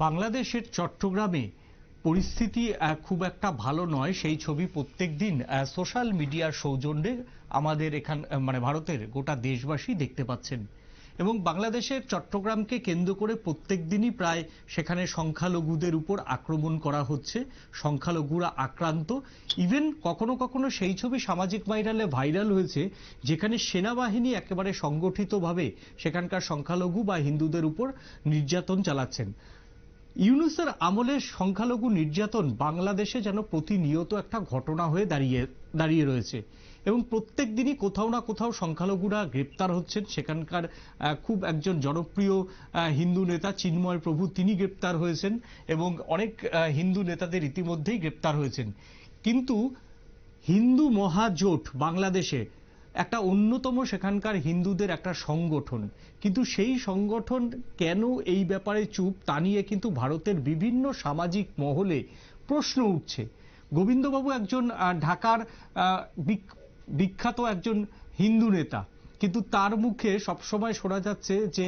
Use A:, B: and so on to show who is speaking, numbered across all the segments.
A: বাংলাদেশের চট্টগ্রামে পরিস্থিতি খুব একটা ভালো নয়, সেই ছবি প্রত্যেকদিন সোশ্যাল মিডিয়ার সৌজন্যে আমাদের মানে ভারতের গোটা দেশবাসী দেখতে পাচ্ছেন। এবং বাংলাদেশের চট্টগ্রামকে কেন্দ্র করে প্রত্যেক দিনই প্রায় সেখানে সংখ্যালঘুদের উপর আক্রমণ করা হচ্ছে, সংখ্যালঘুরা আক্রান্ত। ইভেন কখনো কখনো সেই ছবি সামাজিক ভাইরাল হয়েছে যেখানে সেনাবাহিনী একেবারে সংগঠিতভাবে সেখানকার সংখ্যালঘু বা হিন্দুদের উপর নির্যাতন চালাচ্ছেন। ইউনূসের আমলের সংখ্যালঘু নির্যাতন বাংলাদেশে যেন প্রতিনিয়ত একটা ঘটনা হয়ে দাঁড়িয়ে রয়েছে এবং প্রত্যেক দিনই কোথাও না কোথাও সংখ্যালঘুরা গ্রেপ্তার হচ্ছেন। সেখানকার খুব একজন জনপ্রিয় হিন্দু নেতা চিন্ময় প্রভু তিনি গ্রেপ্তার হয়েছেন এবং অনেক হিন্দু নেতাদের ইতিমধ্যেই গ্রেপ্তার হয়েছেন। কিন্তু হিন্দু মহাজোট বাংলাদেশে একটা অন্যতম সেখানকার হিন্দুদের একটা সংগঠন, কিন্তু সেই সংগঠন কেন এই ব্যাপারে চুপ তা নিয়ে কিন্তু ভারতের বিভিন্ন সামাজিক মহলে প্রশ্ন উঠছে। গোবিন্দবাবু একজন ঢাকার বিখ্যাত একজন হিন্দু নেতা, কিন্তু তার মুখে সবসময় শোনা যাচ্ছে যে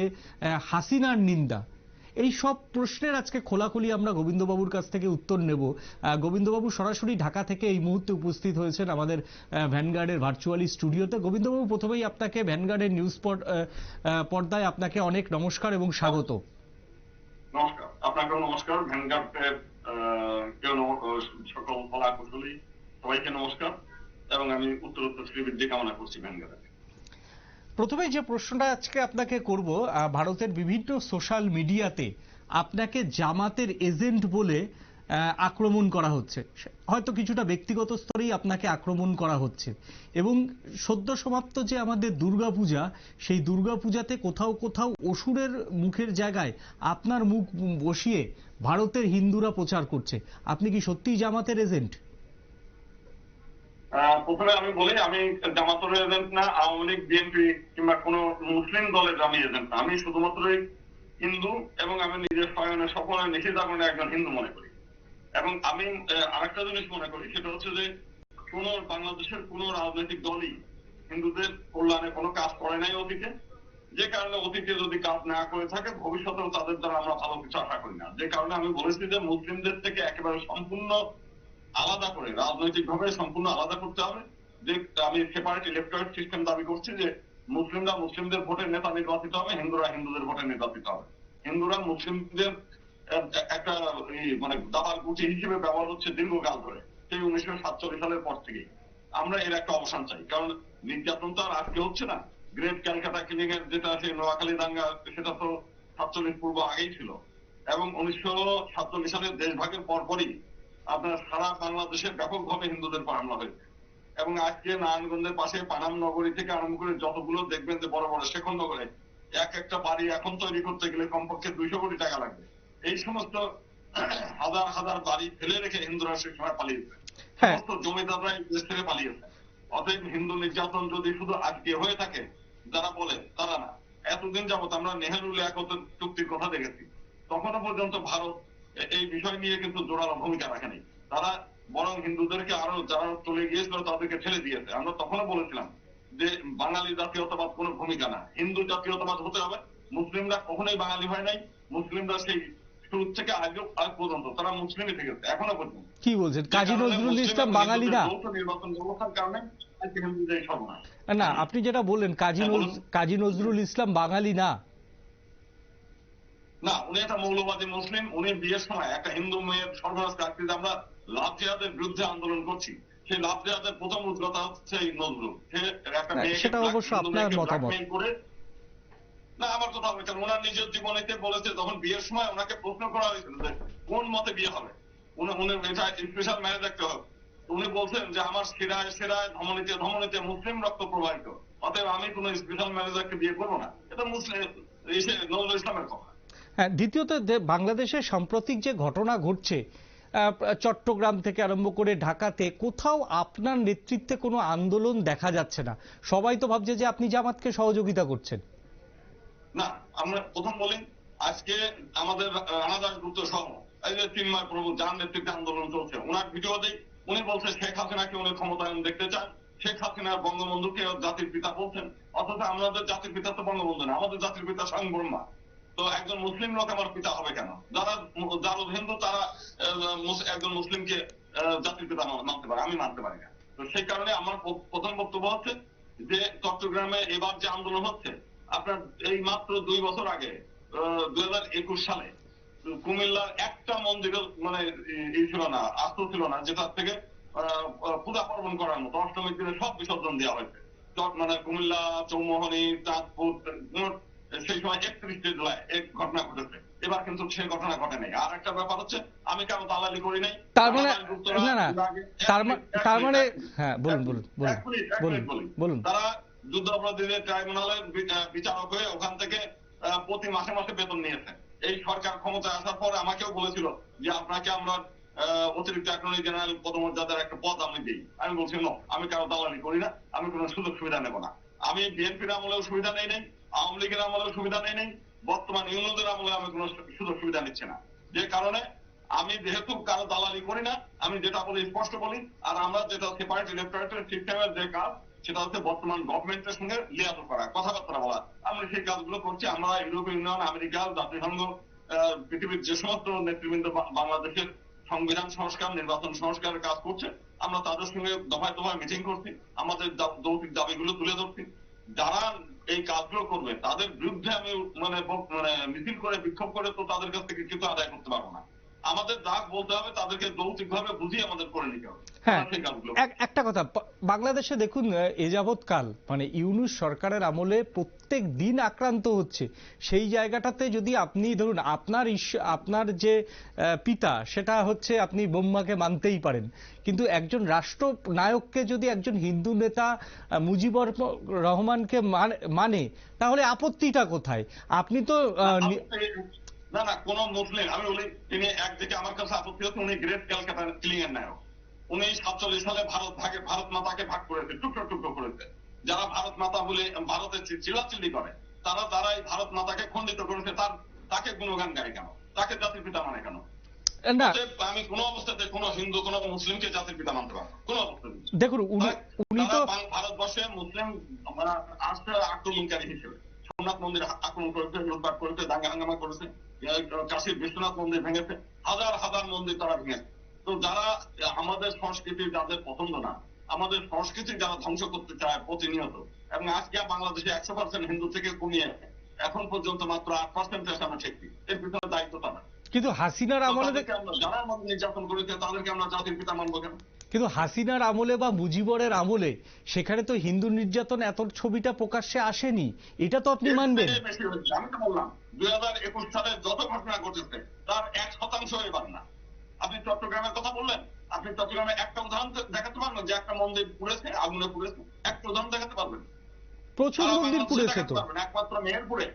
A: হাসিনার নিন্দা। এই সব প্রশ্নের আজকে খোলাখুলি আমরা গোবিন্দবাবুর কাছ থেকে উত্তর নেব। গোবিন্দবাবু সরাসরি ঢাকা থেকে এই মুহূর্তে উপস্থিত হয়েছেন আমাদের ভ্যানগার্ডের ভার্চুয়ালি স্টুডিওতে। গোবিন্দবাবু, প্রথমেই আপনাকে ভ্যানগার্ডের নিউজ পর্দায় আপনাকে অনেক নমস্কার এবং স্বাগত।
B: নমস্কার, আপনাকেও নমস্কার। ভ্যানগার্ডের সকল কলা কুশলী সবাইকে নমস্কার এবং আমি উত্তরোত্তর শ্রীবৃদ্ধি কামনা করছি ভ্যানগার্ডের।
A: প্রথমে যে প্রশ্নটা আজকে আপনাকে করব, ভারতের বিভিন্ন সোশ্যাল মিডিয়াতে আপনাকে জামাতের এজেন্ট বলে আক্রমণ করা হচ্ছে, হয়তো কিছুটা ব্যক্তিগত স্তরেই আপনাকে আক্রমণ করা হচ্ছে। এবং সদ্য সমাপ্ত যে আমাদের দুর্গাপূজা, সেই দুর্গাপূজাতে কোথাও কোথাও অসুরের মুখের জায়গায় আপনার মুখ বসিয়ে ভারতের হিন্দুরা প্রচার করছে। আপনি কি সত্যিই জামাতের এজেন্ট?
B: প্রথমে আমি বলি, আমি জামাতের এজেন্ট না, আওয়ামী লীগ, বিএনপি কিংবা কোন মুসলিম দলের আমি এজেন্ট না। আমি শুধুমাত্রই হিন্দু এবং আমি নিজের স্বয়নে সকলে নিষেধাজ্ঞা একজন হিন্দু মনে করি। এবং আমি আরেকটা জিনিস মনে করি, সেটা হচ্ছে যে কোন বাংলাদেশের কোন রাজনৈতিক দলই হিন্দুদের কল্যাণে কোনো কাজ করে নাই অতীতে। যে কারণে অতীতে যদি কাজ না করে থাকে, ভবিষ্যতেও তাদের দ্বারা আমরা ভালো কিছু আশা করি না। যে কারণে আমি বলেছি যে মুসলিমদের থেকে একেবারে সম্পূর্ণ আলাদা করে, রাজনৈতিক ভাবে সম্পূর্ণ আলাদা করতে হবে। যে আমি সেপারেট ইলেকটোরেট সিস্টেম দাবি করছি, যে মুসলিমরা মুসলিমদের ভোটের নেতা নির্বাচিত হবে, হিন্দুরা হিন্দুদের ভোটে নির্বাচিত হবে। হিন্দুরা মুসলিমদের একটা মানে দাবার গুটি হিসেবে ব্যবহার হচ্ছে দীর্ঘকাল ধরে, সেই 1947 সালের পর থেকেই। আমরা এর একটা অবসান চাই, কারণ নির্যাতন তো আর আজকে হচ্ছে না। গ্রেট ক্যালকাটা কিলিং এর যেটা সেই নোয়াখালী দাঙ্গা, সেটা তো 47 পূর্ব আগেই ছিল। এবং 1947 সালের দেশভাগের পরপরই আপনার সারা বাংলাদেশে ব্যাপকভাবে হিন্দুদের উপর হামলা হয়েছে। এবং আজকে নারায়ণগঞ্জের পাশে পানাম নগরী থেকে আরম্ভ করে যতগুলো দেখবেন যে বড় বড় শেখন নগরে এক একটা বাড়ি এখন তৈরি করতে গেলে কমপক্ষে 200 কোটি টাকা লাগবে। এই সমস্ত হাজার হাজার বাড়ি ফেলে রেখে হিন্দুরা সে সময় পালিয়েছে, সমস্ত জমিদাররা দেশ থেকে পালিয়েছে। অতএব হিন্দু নির্যাতন যদি শুধু আজকে হয়ে থাকে, যারা বলে তারা না। এতদিন যাবত আমরা নেহেরু লিয়াকত চুক্তির কথা দেখেছি, তখনও পর্যন্ত ভারত এই বিষয় নিয়ে কিন্তু জোরালো ভূমিকা রাখেনি। তারা বরং হিন্দুদেরকে আরো যারা চলে গিয়েছিল তাদেরকে ঠেলে দিয়েছে। আমরা তখনও বলেছিলাম যে বাঙালি জাতীয়তাবাদ কোনো ভূমিকা না, হিন্দু জাতীয়তাবাদ হতে হবে। মুসলিমরা কখনোই বাঙালি হয় নাই। মুসলিমরা সেই শুরু থেকে আজ পর্যন্ত তারা মুসলিমই থেকেছে, এখনো পর্যন্ত।
A: কি বলছেন? কাজী নজরুল ইসলাম বাঙালি না?
B: নির্বাচন ব্যবস্থার কারণে হিন্দুদের সর্বনাশ।
A: না, আপনি যেটা বললেন কাজী নজরুল ইসলাম বাঙালি না?
B: না, উনি একটা মৌলবাদী মুসলিম। উনি বিয়ের সময় একটা হিন্দু মেয়ের সর্বনাশ রাখতে, আমরা লাভ জিহাদের বিরুদ্ধে আন্দোলন করছি, সেই লাভ জিহাদের প্রথম উদ্যোক্তা হচ্ছে এই নজরুল। সে একটা
A: সেটা অবশ্য আপনার মতামত
B: করে না, আমার কথা হবে, কারণ ওনার নিজের জীবনীতে বলেছে, যখন বিয়ের সময় ওনাকে প্রশ্ন করা হয়েছিল যে কোন মতে বিয়ে হবে, উনি এটা স্পেশাল ম্যারেজ একটা হবে, উনি বলছেন যে আমার শিরায় শিরায় ধমনীতে ধমনীতে মুসলিম রক্ত প্রবাহিত, অতএব আমি কোন স্পেশাল ম্যারেজকে বিয়ে করবো না। এটা মুসলিম নজরুল ইসলামের কথা।
A: দ্বিতীয়ত, বাংলাদেশের সাম্প্রতিক যে ঘটনা ঘটছে চট্টগ্রাম থেকে আরম্ভ করে ঢাকাতে, কোথাও আপনার নেতৃত্বে কোনো আন্দোলন দেখা যাচ্ছে না। সবাই তো ভাবছে যে আপনি জামাতকে সহযোগিতা করছেন।
B: না, আমরা প্রথম বলি, আজকে আমাদের রানাদাস গুপ্ত সহ এই যে চিন্ময় প্রভু যার নেতৃত্বে আন্দোলন চলছে, ওনার ভিডিওতেই উনি বলছে শেখ হাসিনাকে উনি ক্ষমতায়ন দেখতে চান, শেখ হাসিনার বঙ্গবন্ধুকে জাতির পিতা বলছেন। অথচ আমাদের জাতির পিতা তো বঙ্গবন্ধু না, আমাদের জাতির পিতা স্বয়ং ব্রহ্মা। তো একজন মুসলিম লোক আমার পিতা হবে কেন? যারা হিন্দু তারা একজন মুসলিমকে জাতির পিতা মানতে পারে, আমি মানতে পারি না। তো সেই কারণে আমার প্রথম বক্তব্য হচ্ছে যে চট্টগ্রামে এবার যে আন্দোলন হচ্ছে, আপনার এই মাত্র 2 বছর আগে 2021 সালে কুমিল্লার একটা মন্দিরের মানে ছিল না, আস্ত ছিল না, যেটা থেকে পূজা পার্বণ করার মতো অষ্টমীর দিনে সব বিসর্জন দেওয়া হয়েছে। মানে কুমিল্লা, চৌমোহনী, চাঁদপুর, সেই সময় 31 জুলাই এক ঘটনা ঘটেছে। এবার কিন্তু সেই ঘটনা ঘটে নাই। আর একটা ব্যাপার হচ্ছে, আমি কারো দালালি করি নাই।
A: তার মানে তার মানে হ্যাঁ, বলুন বলুন বলুন বলুন।
B: তারা যুদ্ধ অপরাধীদের ট্রাইব্যুনালের বিচারক হয়ে ওখান থেকে প্রতি মাসে মাসে বেতন নিয়েছে। এই সরকার ক্ষমতায় আসার পর আমাকেও বলেছিল যে আপনাকে আমরা অতিরিক্ত অ্যাটর্নি জেনারেল পদমর্যাদার একটা পদ আমি দিই। আমি বলছি নো, আমি কারো দালালি করি না, আমি কোনো সুযোগ সুবিধা নেব না। আমি বিএনপির আমলেও সুবিধা নেই নাই, আওয়ামী লীগের আমলেও সুবিধা নেই নাই, বর্তমান ইউনুসের আমলে আমি কোনো সুযোগ সুবিধা নিচ্ছি না। যে কারণে আমি যেহেতু কারো দালালি করি না, আমি যেটা বলি স্পষ্ট বলি। আর আমরা যেটা সেপারেট ইলেকটরেটের সিস্টেমের যে কাজ, সেটা হচ্ছে বর্তমান গভর্নমেন্টের সঙ্গে লিয়াজত করা, কথাবার্তা বলা। আমরা সেই কাজগুলো করছি। আমরা ইউরোপীয় ইউনিয়ন, আমেরিকা, জাতিসংঘ, পৃথিবীর যে সমস্ত নেতৃবৃন্দ বাংলাদেশের সংবিধান সংস্কার, নির্বাচন সংস্কারের কাজ করছে, আমরা তাদের সঙ্গে দফায় দফায় মিটিং করছি, আমাদের যৌক্তিক দাবিগুলো তুলে ধরছি। যারা এই কাজগুলো করবে তাদের বিরুদ্ধে আমি মানে মিছিল করে, বিক্ষোভ করে তো তাদের কাছ থেকে কিছু আদায় করতে পারবো না। আমাদের যা বলতে হবে তাদেরকে যৌক্তিকভাবে বুঝিয়ে আমাদের করে নিতে হবে।
A: হ্যাঁ, একটা কথা, বাংলাদেশে দেখুন এ যাবৎকাল মানে ইউনূস সরকারের আমলে প্রত্যেক দিন আক্রান্ত হচ্ছে। সেই জায়গাটাতে যদি আপনি ধরুন আপনার যে পিতা, সেটা হচ্ছে আপনি বোম্মাকে মানতেই পারেন, কিন্তু একজন রাষ্ট্রনায়ককে যদি একজন হিন্দু নেতা মুজিবুর রহমানকে মানে, তাহলে আপত্তিটা কোথায়? আপনি তো
B: না না, কোন মুসলিম, আমি বলি তিনি একদিকে আমার কাছে আপত্তি হচ্ছে, উনি গ্রেট ক্যালকাটা কিলিং এর নায়ক। উনি 47 সালে ভারত মাতাকে ভাগ করেছে, টুকরো টুকরো করেছে। যারা ভারত মাতা বলে ভারতের চিল্লাচিল্লি করে, তারা এই ভারত মাতাকে খণ্ডিত করেছে। তাকে গুণগান গায় কেন? তাকে জাতির পিতা মানে কেন? আমি কোন অবস্থাতে কোন হিন্দু কোন মুসলিমকে জাতির পিতা মানতে পারবো কোন অবস্থাতে।
A: দেখুন, উনি তো
B: ভারতবর্ষে মুসলিম আক্রমণকারী হিসেবে সোমনাথ মন্দির আক্রমণ করেছে, লুটপাট করেছে, দাঙ্গা হাঙ্গামা করেছে, কাশীর বিশ্বনাথ মন্দির ভেঙেছে, হাজার হাজার মন্দির তারা ভেঙেছে। তো যারা আমাদের সংস্কৃতি যাদের পছন্দ না, আমাদের সংস্কৃতি যারা ধ্বংস করতে চায় প্রতিনিয়ত, এবং আজকে বাংলাদেশে 100% হিন্দু থেকে কমিয়ে এখন পর্যন্ত মাত্র 8% আমরা ঠেকছি, এর পিছনে দায়িত্ব তারা।
A: কিন্তু হাসিনার আমলে
B: যারা আমাদের নির্যাতন করেছে তাদেরকে আমরা জাতির পিতা মানবো কেন?
A: কিন্তু হাসিনার আমলে বা মুজিবরের আমলে সেখানে তো হিন্দু নির্যাতন এত ছবিটা প্রকাশ্যে আসেনি, এটা তো আপনি মানবেন।
B: আমি তো বললাম 2021 সালে যত ঘটনা ঘটেছে তার 1% এবার না। আপনি চট্টগ্রামের কথা বললেন, আপনি চট্টগ্রামে একটা উদাহরণ দেখাতে পারবেন যে একটা মন্দির পুড়েছে, আগুনে পুড়েছে? একটা উদাহরণ দেখাতে পারবেন?
A: প্রচুর মন্দির পুড়েছে তো।
B: একমাত্র মেহেরপুরে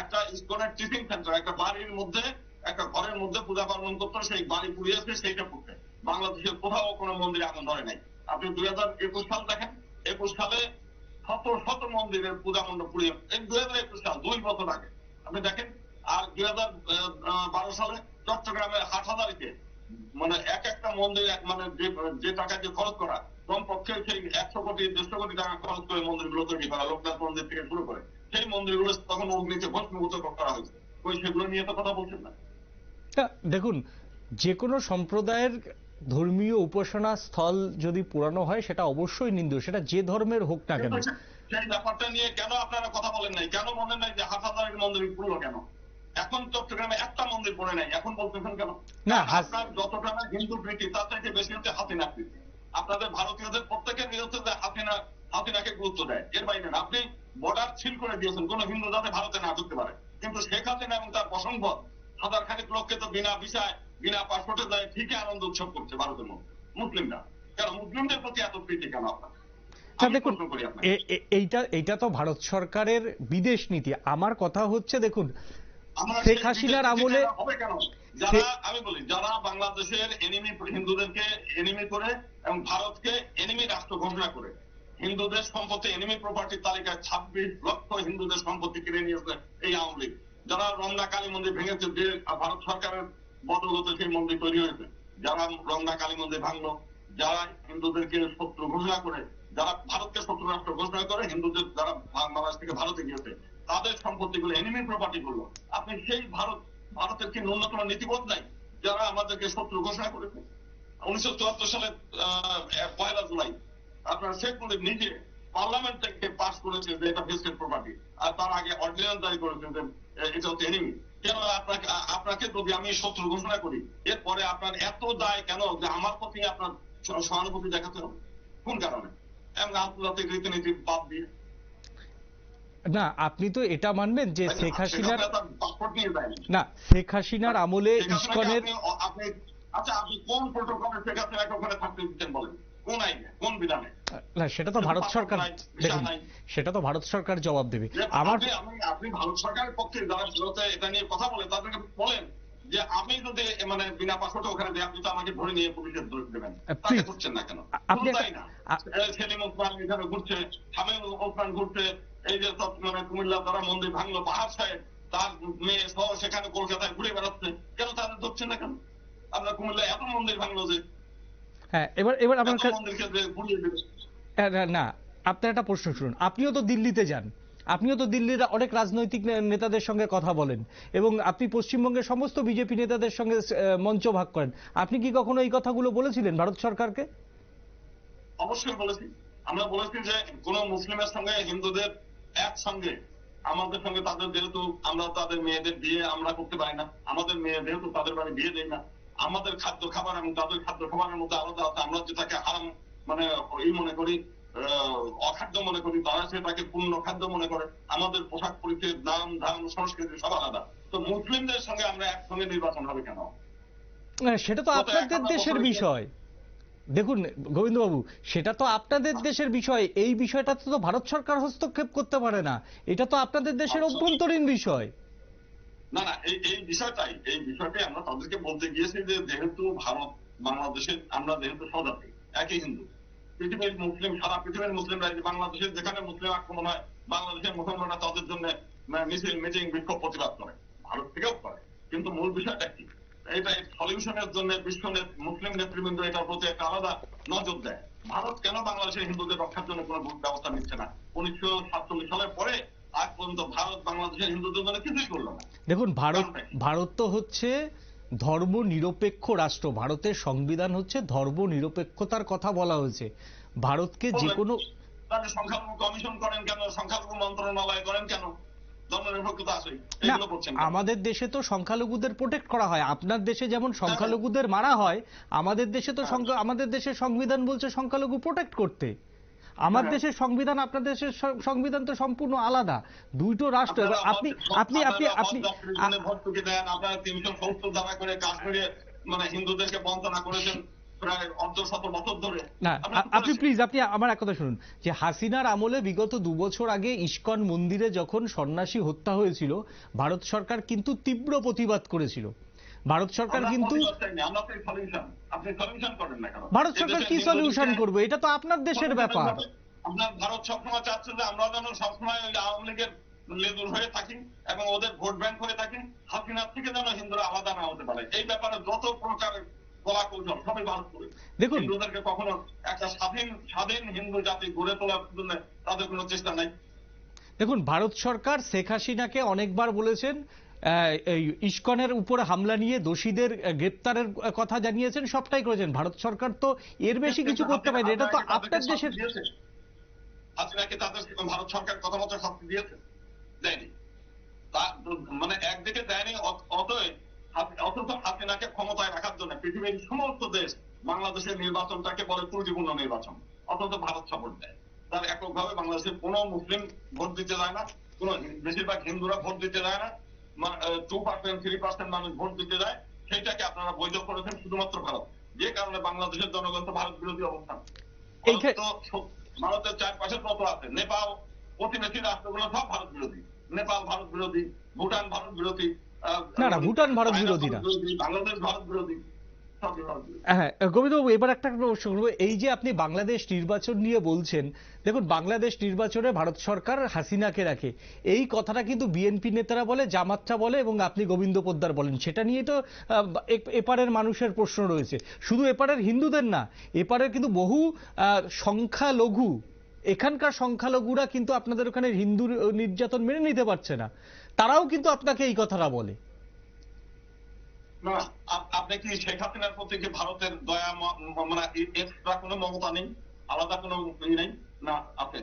B: একটা ইসকনের টিচিং সেন্টার, একটা বাড়ির মধ্যে, একটা ঘরের মধ্যে পূজা পার্বণ করতো, সেই বাড়ি পুড়িয়েছে, সেইটা পুড়ছে। বাংলাদেশের কোথাও কোনো মন্দিরে আগুন ধরে নাই। আপনি 2021 সাল দেখেন, 21 সালে শত শত মন্দিরের পূজা মণ্ডপ পুড়িয়ে, এই 2021 সাল 2 বছর আগে আপনি দেখেন। আর 2012 সালে চট্টগ্রামের হাটহাজারীতে মানে একটা মন্দির মানে যে টাকা যে খরচ করা, কমপক্ষে সেই 100 কোটি 150 কোটি টাকা খরচ করে মন্দিরগুলো তৈরি করা, লোকনাথ মন্দির থেকে শুরু করে, সেই মন্দিরগুলো তখন অগ্নিতে ভস্মীভূত করা হয়েছে। ওই সেগুলো নিয়ে তো কথা বলছেন না।
A: দেখুন, যে কোনো সম্প্রদায়ের ধর্মীয় উপাসনা স্থল যদি পুরানো হয় সেটা অবশ্যই নিন্দনীয়, সেটা যে ধর্মের হোক না কেন।
B: সেই ব্যাপারটা নিয়ে কেন আপনারা কথা বলেন নাই? কেন বলেন নাই যে হাটহাজারীর মন্দির পুরো কেন? এখন চট্টগ্রামে একটা মন্দির পড়ে নাই, এখন বলতেছেন কেন? না, আপনার যতটা না হিন্দু প্রীতি তার থেকে বেশি হচ্ছে হাসিনা প্রীতি। আপনাদের ভারতীয়দের প্রত্যেকের হচ্ছে যে হাসিনাকে গুরুত্ব দেয়, এর বাইরে না। আপনি বর্ডার সিল করে দিয়েছেন কোন হিন্দু যাতে ভারতে না ঢুকতে পারে, কিন্তু শেখ হাসিনা এবং তার প্রসংঘ হাজার খানিক লোককে তো বিনা ভিসায় বিনা পাসপোর্টে যায় ঠিকই আনন্দ উৎসব করছে ভারতের মধ্যে। মুসলিমরা কেন? মুসলিমদের প্রতি এত প্রীতি কেন আপনার?
A: দেখুন, এইটা তো ভারত সরকারের বিদেশ নীতি। আমার কথা হচ্ছে, দেখুন শেখ হাসিনার আমলে
B: হবে কেন? যারা আমি বলি, যারা বাংলাদেশের এনিমি, হিন্দুদেরকে এনিমি করে এবং ভারতকে এনিমি রাষ্ট্র ঘোষণা করে হিন্দুদের সম্পত্তি এনিমি প্রপার্টির তালিকায় 26 লক্ষ হিন্দুদের সম্পত্তি কিনে নিয়েছে এই আওয়ামী লীগ। যারা রমনা কালী মন্দির ভেঙেছে, যে ভারত সরকারের বদৌলতে সেই মন্দির তৈরি হয়েছে, যারা রমনা কালী মন্দির ভাঙলো, যারা হিন্দুদেরকে শত্রু ঘোষণা করে, যারা ভারতকে শত্রু রাষ্ট্র ঘোষণা করে, হিন্দুদের যারা বাংলাদেশ থেকে ভারতে গিয়েছে, তাদের সম্পত্তিগুলো, এনিমি প্রপার্টি গুলো, আপনি সেই ভারতের কি ন্যূনতম নীতিবোধ নাই যারা আমাদেরকে শত্রু ঘোষণা করেছে? 1974 সালে 1 জুলাই আপনার শেখ মুজিব নিজে পার্লামেন্ট থেকে পাস করেছে যে এটা ভেস্টেড প্রপার্টি, আর তার আগে অর্ডিন্যান্স জারি করেছেন যে এটা হচ্ছে এনিমি। কেন আপনাকে যদি আমি শত্রু ঘোষণা করি, এরপরে আপনার এত দায় কেন যে আমার প্রতি আপনার সহানুভূতি দেখাতে হবে? কোন কারণে? এবং আন্তর্জাতিক রীতিনীতি বাদ দিয়ে
A: না, আপনি তো এটা মানবেন যে শেখ হাসিনার
B: পাসপোর্ট নিয়ে যায়
A: না, শেখ হাসিনার আমলে ইসকনের
B: আচ্ছা, আপনি কোন প্রোটোকলে শেখ হাসিনাকে ওখানে থাকতে দিচ্ছেন বলেন? কোন আইনে, কোন বিধানে?
A: না, সেটা তো ভারত সরকার, দেখুন সেটা তো ভারত সরকার জবাব দেবে।
B: আপনি ভারত সরকারের পক্ষে যারা ভারতে এটা নিয়ে কথা বলে তাদেরকে বলেন যে আমি যদি মানে বিনা পাসপোর্টে ওখানে দেয়, আপনি তো আমাকে ধরে নিয়ে পুলিশের দেবেন, তাকে করছেন না কেন? আপনি তাই না, সেলিম ওসমান এখানে ঘুরছে, শামীম ওসমান ঘুরছে, এই যে মানে কুমিল্লা তারা মন্দির ভাঙলো, পাহাড় সাহেব তার মেয়ে সহ সেখানে কলকাতায় ঘুরে বেড়াচ্ছে, কেন তাদের ধরছেন না কেন? আপনার কুমিল্লা এত মন্দির ভাঙলো যে,
A: হ্যাঁ, এবার আমার
B: মন্দিরকে ঘুরিয়ে দেবে
A: না, আপনার একটা প্রশ্ন শুনুন, আপনিও তো দিল্লিতে যান, আপনিও তো দিল্লির অনেক রাজনৈতিক নেতাদের সঙ্গে কথা বলেন এবং আপনি পশ্চিমবঙ্গের সমস্ত বিজেপি নেতাদের সঙ্গে মঞ্চ ভাগ করেন। আপনি কি কখনো এই কথাগুলো বলেছিলেন ভারত সরকারকে?
B: অবশ্যই বলেছি। আমরা বলেছি যে কোন মুসলিমের সঙ্গে হিন্দুদের একসঙ্গে, আমাদের সঙ্গে তাদের, যেহেতু আমরা তাদের মেয়েদের বিয়ে আমরা করতে পারি না, আমাদের মেয়ে যেহেতু তাদের বাড়ি বিয়ে দেয় না, আমাদের খাদ্য খাবার এবং তাদের খাদ্য খাবারের মধ্যে আলাদা আছে। আমরা যেটাকে হারাম মানে এই মনে করি, অখাদ্য মনে করি, তারা সেটাকে পূর্ণ খাদ্য মনে করে। আমাদের পোশাক পরিচয়, নাম ধারণ, সংস্কৃতি সব আলাদা। তো মুসলিমদের সঙ্গে আমরা একসঙ্গে নির্বাচন হবে কেন?
A: সেটা তো আপনাদের দেশের বিষয়। দেখুন গোবিন্দবাবু, সেটা তো আপনাদের দেশের বিষয়, এই বিষয়টা তো ভারত সরকার হস্তক্ষেপ করতে পারে না, এটা তো আপনাদের দেশের অভ্যন্তরীণ বিষয়।
B: না না, এই বিষয়টাই আমরা তাদেরকে বলতে গিয়েছি যে যেহেতু ভারত বাংলাদেশের, আমরা যেহেতু স্বজাতি, একই হিন্দু, পৃথিবীর মুসলিম, সারা পৃথিবীর মুসলিমরা, বাংলাদেশের যেখানে মুসলিম আক্রমণ হয়, বাংলাদেশের মুসলমানরা তাদের জন্য মিছিল, মিটিং, বিক্ষোভ, প্রতিবাদ করে, ভারত থেকেও করে। কিন্তু মূল বিষয়টা কি, এটা সলিউশনের জন্য বিশ্ব মুসলিম নেতৃবৃন্দ এটার প্রতি একটা আলাদা নজর দেয়। ভারত কেন বাংলাদেশের হিন্দুদের রক্ষার জন্য কোনো ব্যবস্থা নিচ্ছে না? 1947 সালের পরে আজ পর্যন্ত ভারত বাংলাদেশের হিন্দুদের জন্য কিছুই করলো না।
A: দেখুন, ভারত তো হচ্ছে ধর্ম নিরপেক্ষ রাষ্ট্র, ভারতের সংবিধান হচ্ছে ধর্ম নিরপেক্ষতার কথা বলা হয়েছে। ভারতকে যে কোনো
B: সংখ্যালঘু কমিশন করেন কেন, সংখ্যালঘু মন্ত্রণালয় করেন কেন?
A: আমাদের দেশে তো সংখ্যালঘুদের প্রোটেক্ট করা হয়, আপনার দেশে যেমন সংখ্যালঘুদের মারা হয়, আমাদের দেশে তো আমাদের দেশের সংবিধান বলছে সংখ্যালঘু প্রোটেক্ট করতে। আমার দেশের সংবিধান, আপনার দেশের সংবিধান তো সম্পূর্ণ আলাদা, দুটো রাষ্ট্র। আপনি আপনি আপনি আপনি
B: ভর্তুকি দেন, আপনারা 370 ধারা করে কাশ্মীরে মানে হিন্দুদেরকে বঞ্চনা করেছেন প্রায় 100 বছর ধরে।
A: না, আপনি প্লিজ, আপনি আমার এক কথা শুনুন, যে হাসিনার আমলে বিগত 2 বছর আগে ইসকন মন্দিরে যখন সন্ন্যাসী হত্যা হয়েছিল, ভারত সরকার কিন্তু তীব্র প্রতিবাদ করেছিল। ভারত সরকার কিন্তু, ভারত সরকার কি সলিউশন করবে? এটা তো আপনার দেশের ব্যাপার।
B: আপনার ভারত সবসময় চাচ্ছে যে আমরা যেন সবসময় আওয়ামী লীগের লেজুর হয়ে থাকি এবং ওদের ভোট ব্যাংক হয়ে থাকি, হাসিনার থেকে যেন হিন্দুরা আলাদা না হতে পারে। এই ব্যাপারে যত প্রকার কলা কৌশল সবই ভারত করে। দেখুন, হিন্দুদেরকে কখনো একটা স্বাধীন হিন্দু জাতি গড়ে তোলার জন্য তাদের কোনো চেষ্টা নাই।
A: দেখুন, ভারত সরকার শেখ হাসিনাকে অনেকবার বলেছেন, ইসকনের উপর হামলা নিয়ে দোষীদের গ্রেপ্তারের কথা জানিয়েছেন, সবটাই করেছেন। ভারত সরকার তো এর বেশি কিছু করতে পারেনি, এটা তো আপনার দেশের।
B: হাসিনাকে তাদের ভারত সরকার কথা মতো শাস্তি দিয়েছে? দেয়নি। মানে একদিকে দেয়নি, অথচ হাসিনাকে ক্ষমতায় রাখার জন্য পৃথিবীর সমস্ত দেশ বাংলাদেশের নির্বাচনটাকে বলে ত্রুটিপূর্ণ নির্বাচন, অথচ ভারত সাপোর্ট দেয়। তার এককভাবে বাংলাদেশের কোনো মুসলিম ভোট দিতে যায় না, কোন বেশিরভাগ হিন্দুরা ভোট দিতে যায় না, 2%, 3% মানুষ ভোট দিতে যায়। সেইটাকে আপনারা বৈধ করেছেন শুধুমাত্র ভারত, যে কারণে বাংলাদেশের জনগণ তো ভারত বিরোধী অবস্থান। ভারতের চারপাশে কত আছে, নেপাল, প্রতিবেশী রাষ্ট্রগুলো সব ভারত বিরোধী। নেপাল ভারত বিরোধী, ভুটান ভারত বিরোধী,
A: না, ভুটান ভারত বিরোধী না,
B: বাংলাদেশ ভারত বিরোধী।
A: হ্যাঁ গোবিন্দবাবু, এবার একটা প্রশ্ন করব, এই যে আপনি বাংলাদেশ নির্বাচন নিয়ে বলছেন, দেখুন বাংলাদেশ নির্বাচনে ভারত সরকার হাসিনাকে রাখে, এই কথাটা কিন্তু বিএনপি নেতারা বলে, জামাতটা বলে এবং আপনি গোবিন্দ পোদ্দার বলেন। সেটা নিয়ে তো এপারের মানুষের প্রশ্ন রয়েছে, শুধু এপারের হিন্দুদের না, এপারের কিন্তু বহু সংখ্যালঘু এখানকার সংখ্যালঘুরা কিন্তু আপনাদের ওখানে হিন্দু নির্যাতন মেনে নিতে পারছে না, তারাও কিন্তু আপনাকে এই কথাটা বলে।
B: না, আপনি কি শেখ হাসিনার প্রতি কি ভারতের দয়া মানে এক্সট্রা কোনো মমতা নেই, আলাদা কোনো নেই? না আছে।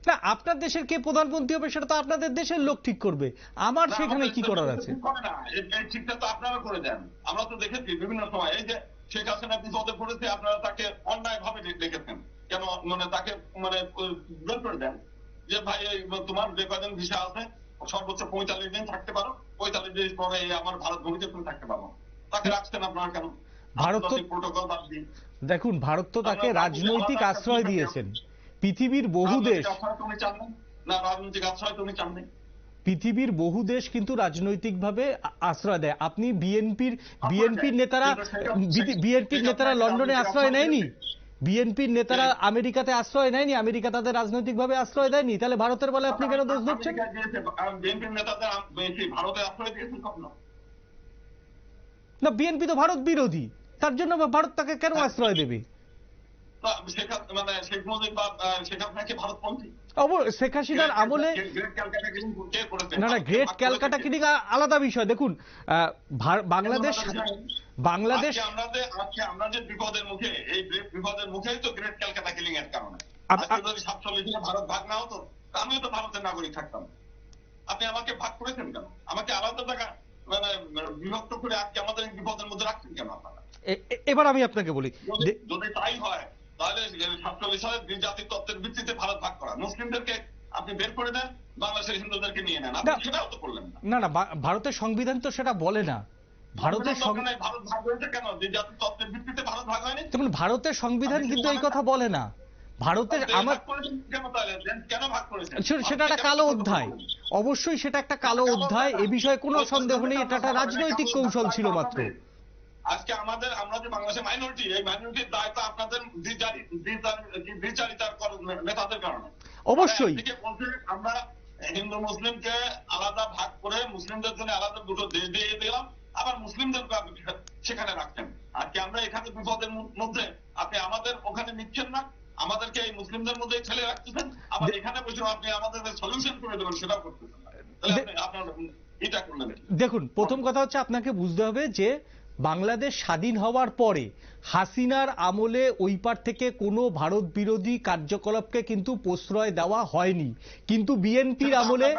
A: না, আপনার দেশের কে প্রধানমন্ত্রী হবে সেটা তো আপনাদের দেশের লোক ঠিক করবে, আমার সেখানে কি করার আছে?
B: এই ঠিকটা তো আপনারা করে দেন। আমরা তো দেখেছি বিভিন্ন সময়, এই যে শেখ হাসিনা বিপদে পড়েছে, আপনারা তাকে অন্যায় ভাবে দেখেছেন কেন, মানে তাকে মানে বের করে দেন যে ভাই তোমার যে কদিন ভিসা আছে সর্বোচ্চ 45 দিন থাকতে পারো, 45 দিন পরে আমার ভারত ভূমিতে তুমি থাকতে পারো। তাকে রাখছেন আপনারা কেন?
A: ভারত তো
B: প্রোটোকল বাদ দিয়ে
A: দেখুন, ভারত তো তাকে রাজনৈতিক আশ্রয় দিয়েছেন। পৃথিবীর বহু দেশ,
B: তুমি চান না রাজনৈতিক আশ্রয় তুমি চান না?
A: পৃথিবীর বহু দেশ কিন্তু রাজনৈতিকভাবে আশ্রয় দেয়। আপনি বিএনপির নেতারা লন্ডনে আশ্রয় নেয়নি, বিএনপির নেতারা আমেরিকাতে আশ্রয় নেয়নি, আমেরিকা তাদের রাজনৈতিকভাবে আশ্রয় দেয়নি, তাহলে ভারতের বলে আপনি কেন দোষ দিচ্ছেন?
B: বিএনপির নেতাদের ভারতে আশ্রয় দিয়েছেন কখনো?
A: না, বিএনপি তো ভারত বিরোধী, তার জন্য ভারত তাকে কেন আশ্রয় দেবে?
B: মানে শেখ মুজিব বা শেখ হাসিনা কি ভারতপন্থী?
A: শেখ হাসিনার আমলে না, না, গ্রেট ক্যালকাটা কিলিং আলাদা বিষয়। দেখুন, বাংলাদেশ
B: আমরা যে বিপদের মুখে, এই বিপদের মুখেই তো গ্রেট ক্যালকাটা কিলিং এর কারণে। যদি 47 সালে ভারত ভাগ না হতো আমিও তো ভারতের নাগরিক থাকতাম। আপনি আমাকে ভাগ করেছেন কেন? আমাকে আলাদা জায়গা মানে বিভক্ত করে আজকে আমাদের বিপদের মধ্যে রাখছেন কেন আপনারা?
A: এবার আমি আপনাকে বলি,
B: যদি তাই হয় তাহলে 47 সালের জাতি তত্ত্বের ভিত্তিতে ভারত ভাগ করা, মুসলিমদেরকে আপনি বের করে দেন, বাংলাদেশের হিন্দুদেরকে নিয়ে নেন, আপনি সেটাও তো করলেন না।
A: না, ভারতের সংবিধান তো সেটা বলে না। ভারতের
B: ভারত ভাগ হয়েছে কেন? যে জাতি তত্ত্বের ভিত্তিতে ভারত ভাগ হয়নি।
A: যেমন ভারতের সংবিধান কিন্তু এই কথা বলে না। ভারতের সেটা একটা কালো অধ্যায়, অবশ্যই সেটা একটা কালো অধ্যায়, এ বিষয়ে কোনো সন্দেহ নেই, এটা একটা রাজনৈতিক কৌশল ছিল মাত্র।
B: আজকে আমরা যে বাংলাদেশের মাইনরিটি, এই মাইনরিটির দায়িত্ব আপনাদের দ্বিচারিতার নেতাদের কারণে।
A: অবশ্যই
B: আমরা হিন্দু মুসলিমকে আলাদা ভাগ করে মুসলিমদের জন্য আলাদা দুটো দেশ দিয়ে দিলাম, আবার মুসলিমদের সেখানে রাখছেন। আজকে আমরা এখানে বিপদের মধ্যে আপনি আমাদের ওখানে নিচ্ছেন না, আমাদেরকে এই মুসলিমদের মধ্যে ঠেলে রাখতেছেন, আবার এখানে বসে আপনি আমাদের সলিউশন করে দেবেন সেটাও করতেছেন না। আপনার এটা করলেন।
A: দেখুন, প্রথম কথা হচ্ছে আপনাকে বুঝতে হবে যে বাংলাদেশ স্বাধীন হওয়ার পরে হাসিনার আমলে ওই পার থেকে কোনো ভারত বিরোধী কার্যকলাপকে কিন্তু প্রশ্রয় দেওয়া হয়নি, কিন্তু বিএনপির আমলে।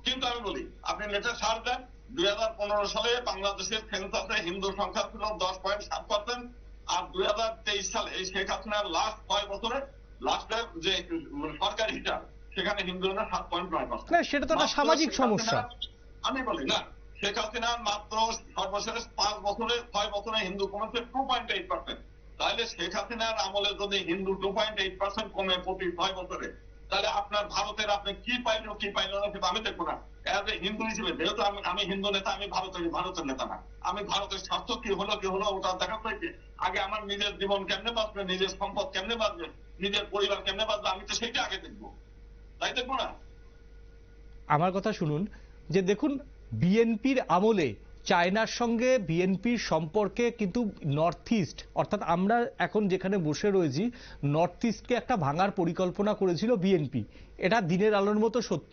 B: কিন্তু আমি বলি, আপনি নেটের সার দেন, 2015 সালে বাংলাদেশের সেন্সাসে হিন্দু সংখ্যা ছিল 10.7%, আর 2023 সালে এই শেখ হাসিনার লাস্ট 6 বছরে লাস্টের যে সরকারি হিসাব সেখানে হিন্দুরা 7.9%।
A: না, সেটা তো একটা সামাজিক সমস্যা।
B: আমি বলি না, শেখ হাসিনার মাত্র সর্বশেষ 5 বছরে 6 বছরে হিন্দু কমেছে 2.8%। তাহলে শেখ হাসিনার আমলে যদি হিন্দু 2.8% কমে প্রতি 6 বছরে, তাহলে আপনার ভারতের আপনি কি পাইলো কি পাইলো না সেটা আমি দেখবো না। এজ এ হিন্দু হিসেবে, যেহেতু আমি হিন্দু নেতা, আমি ভারতের নেতা না, আমি ভারতের স্বার্থ কি হলো ওটা দেখার থেকে আগে আমার নিজের জীবন কেমনে বাঁচবে, নিজের সম্পদ কেমনে বাঁচবে, নিজের পরিবার কেমনে বাঁচবে, আমি তো সেইটা আগে দেখবো, তাই দেখবো না?
A: আমার কথা শুনুন, যে দেখুন, বিএনপির আমলে চায়নার সঙ্গে বিএনপির সম্পর্কে কিন্তু নর্থ ইস্ট, অর্থাৎ আমরা এখন যেখানে বসে রয়েছি, নর্থ ইস্টকে একটা ভাঙার পরিকল্পনা করেছিল বিএনপি, এটা দিনের আলোর মতো সত্য।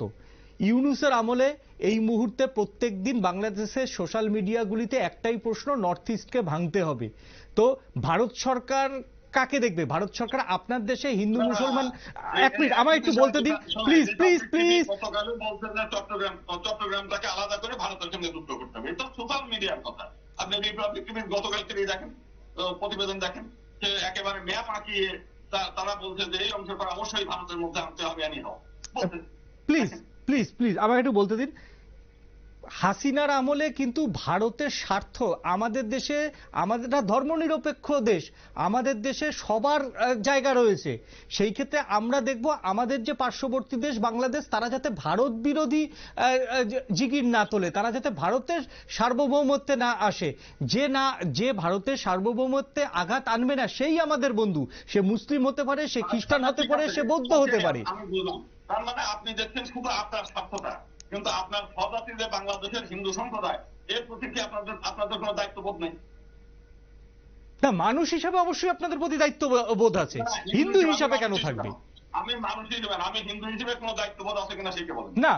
A: ইউনূসের আমলে এই মুহূর্তে প্রত্যেক দিন বাংলাদেশের সোশ্যাল মিডিয়াগুলিতে একটাই প্রশ্ন, নর্থ ইস্টকে ভাঙতে হবে। তো ভারত সরকার কাকে দেখবে? ভারত সরকার আপনার দেশে হিন্দু মুসলমান, এক মিনিট আমায় একটু বলতে দিন প্লিজ প্লিজ প্লিজ।
B: গতকালও বলছেন যে চট্টগ্রামটাকে আলাদা করে ভারতের সঙ্গে যুক্ত করতে হবে, এটা সোশ্যাল মিডিয়ার কথা। আপনি রিপাবলিক টিভির গতকালকে দেখেন, প্রতিবেদন দেখেন, সে একেবারে ম্যাপ আঁকিয়ে তারা বলছে যে এই অংশটা অবশ্যই ভারতের মধ্যে আনতে হবে।
A: প্লিজ প্লিজ প্লিজ আমাকে একটু বলতে দিন। হাসিনার আমলে কিন্তু ভারতের স্বার্থ, আমাদের দেশে, আমাদের ধর্মনিরপেক্ষ দেশ, আমাদের দেশে সবার জায়গা রয়েছে, সেই ক্ষেত্রে আমরা দেখব আমাদের যে পার্শ্ববর্তী দেশ বাংলাদেশ, তারা যাতে ভারত বিরোধী জিগির না তোলে, তারা যাতে ভারতের সার্বভৌমত্বে না আসে, যে ভারতের সার্বভৌমত্বে আঘাত আনবে না সেই আমাদের বন্ধু। সে মুসলিম হতে পারে, সে খ্রিস্টান হতে পারে, সে বৌদ্ধ হতে পারে।
B: আমি বুঝলাম, তার মানে আপনি দেখছেন শুধু আপনার স্বার্থটা, কিন্তু আপনার স্বজাতি যে বাংলাদেশের হিন্দু সম্প্রদায়, এর প্রতি কি আপনাদের কোনো দায়িত্ববোধ নেই?
A: না, মানুষ হিসাবে অবশ্যই আপনাদের প্রতি দায়িত্ববোধ আছে,
B: না,
A: হিন্দু
B: হিসেবে
A: হিসাবে
B: আমি
A: কেন
B: মানুষ
A: থাকবে?
B: হিসেবে, আমি মানুষ হিসেবে না, আমি হিন্দু হিসেবে কোনো দায়িত্ববোধ আছে কিনা সেটা বলেন।
A: না,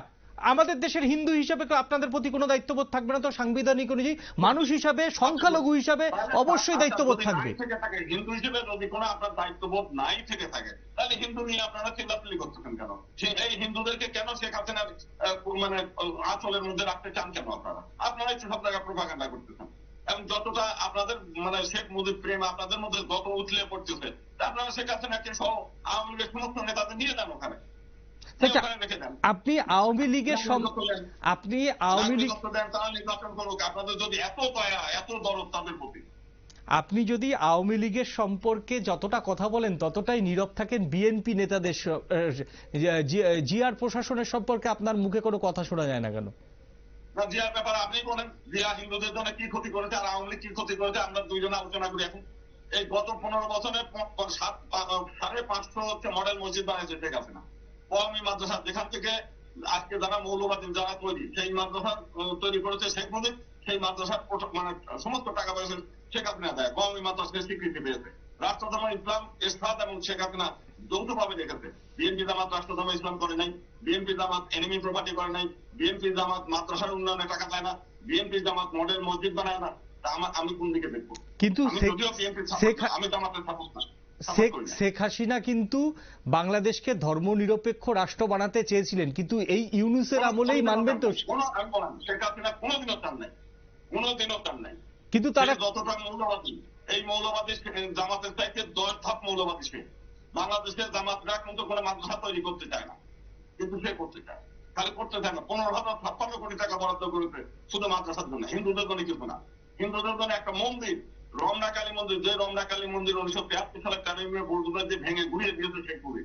A: আমাদের দেশের হিন্দু হিসাবে আপনাদের প্রতি কোনো দায়িত্ববোধ থাকবে না তো? সাংবিধানিক অনুযায়ী মানুষ হিসাবে, সংখ্যালঘু হিসাবে অবশ্যই দায়িত্ববোধ থাকবে।
B: থেকে থাকে হিন্দু হিসেবে যদি কোনো আপনার দায়িত্ববোধ নাই থেকে থাকে, তাহলে হিন্দু নিয়ে আপনারা চিল্লাচিল্লি করতেছেন কেন? এই হিন্দুদেরকে কেন শেখ হাসিনার মানে আঁচলের মধ্যে রাখতে চান কেন আপনারা? আপনারা একটু সব জায়গায় প্রোপাগান্ডা করতেছেন, এবং যতটা আপনাদের মানে শেখ মুজিব প্রেম আপনাদের মধ্যে যত উথলে পড়তেছে, আপনারা শেখ হাসিনাকে সহ আওয়ামী লীগের সমস্ত নেতাদের নিয়ে যান ওখানে,
A: আপনি আওয়ামী লীগের আপনি আওয়ামী লীগ
B: নির্বাচন করুক। আপনাদের যদি এত দয়া এত দরদ তাদের প্রতি,
A: আপনি যদি আওয়ামী লীগের সম্পর্কে যতটা কথা বলেন ততটাই নীরব থাকেন বিএনপি নেতাদের জিআর প্রশাসনের সম্পর্কে আপনার মুখে কোনো কথা শোনা যায় না কেন?
B: জিয়ার ব্যাপারে আপনি বলেন, জিয়া হিন্দুদের জন্য কি ক্ষতি করেছে আর আওয়ামী লীগ কি ক্ষতি করেছে, আমরা দুইজনে আলোচনা করি। এখন এই গত 15 বছরে 550 হচ্ছে মডেল মসজিদ বানিয়েছে শেখ হাসিনা। কওমি মাদ্রাসা, যেখান থেকে আজকে যারা মৌলবাদী যারা তৈরি, সেই মাদ্রাসা তৈরি করেছে শেখ মুজিব, সেই মাদ্রাসার মানে সমস্ত টাকা পয়সা শেখ হাসিনা দেয়। কওমি মাদ্রাসাকে স্বীকৃতি পেয়েছে। রাষ্ট্রধর্ম ইসলাম এরশাদ এবং শেখ হাসিনা যৌথভাবে রেখেছে। বিএনপি জামাত রাষ্ট্রধর্ম ইসলাম করে নাই, বিএনপি জামাত এনিমি প্রপার্টি করে নাই, বিএনপি জামাত মাদ্রাসার উন্নয়নে টাকা দেয় না, বিএনপি জামাত মডেল মসজিদ বানায় না। আমি কোন দিকে দেখবো?
A: কিন্তু
B: আমি জামাতের সাপোর্ট না।
A: শেখ হাসিনা কিন্তু বাংলাদেশকে ধর্মনিরপেক্ষ রাষ্ট্র বানাতে চেয়েছিলেন, কিন্তু এই ইউনূসের আমলেই মানবেন তো?
B: শেখ হাসিনা কোনোদিনও চান নাই, কোনোদিনও চান নাই।
A: কিন্তু তারা
B: যতটা মৌলবাদী, এই মৌলবাদী জামাতের চাইতে 10 ধাপ মৌলবাদী সে। বাংলাদেশের জামাতরা কিন্তু কোনো মাদ্রাসা তৈরি করতে চায় না, কিন্তু সে করতে চায়। খালি করতে চায় না, 15,056 কোটি টাকা বরাদ্দ করেছে শুধু মাদ্রাসার জন্য, হিন্দুদের জন্য কিছু না। হিন্দুদের জন্য একটা মন্দির, রমনা কালী মন্দির, যে রমনা কালী মন্দির 1973 সালে কালিমের বুলডোজার দিয়ে ভেঙে ঘুরিয়ে দিয়েছে শেখপুরে,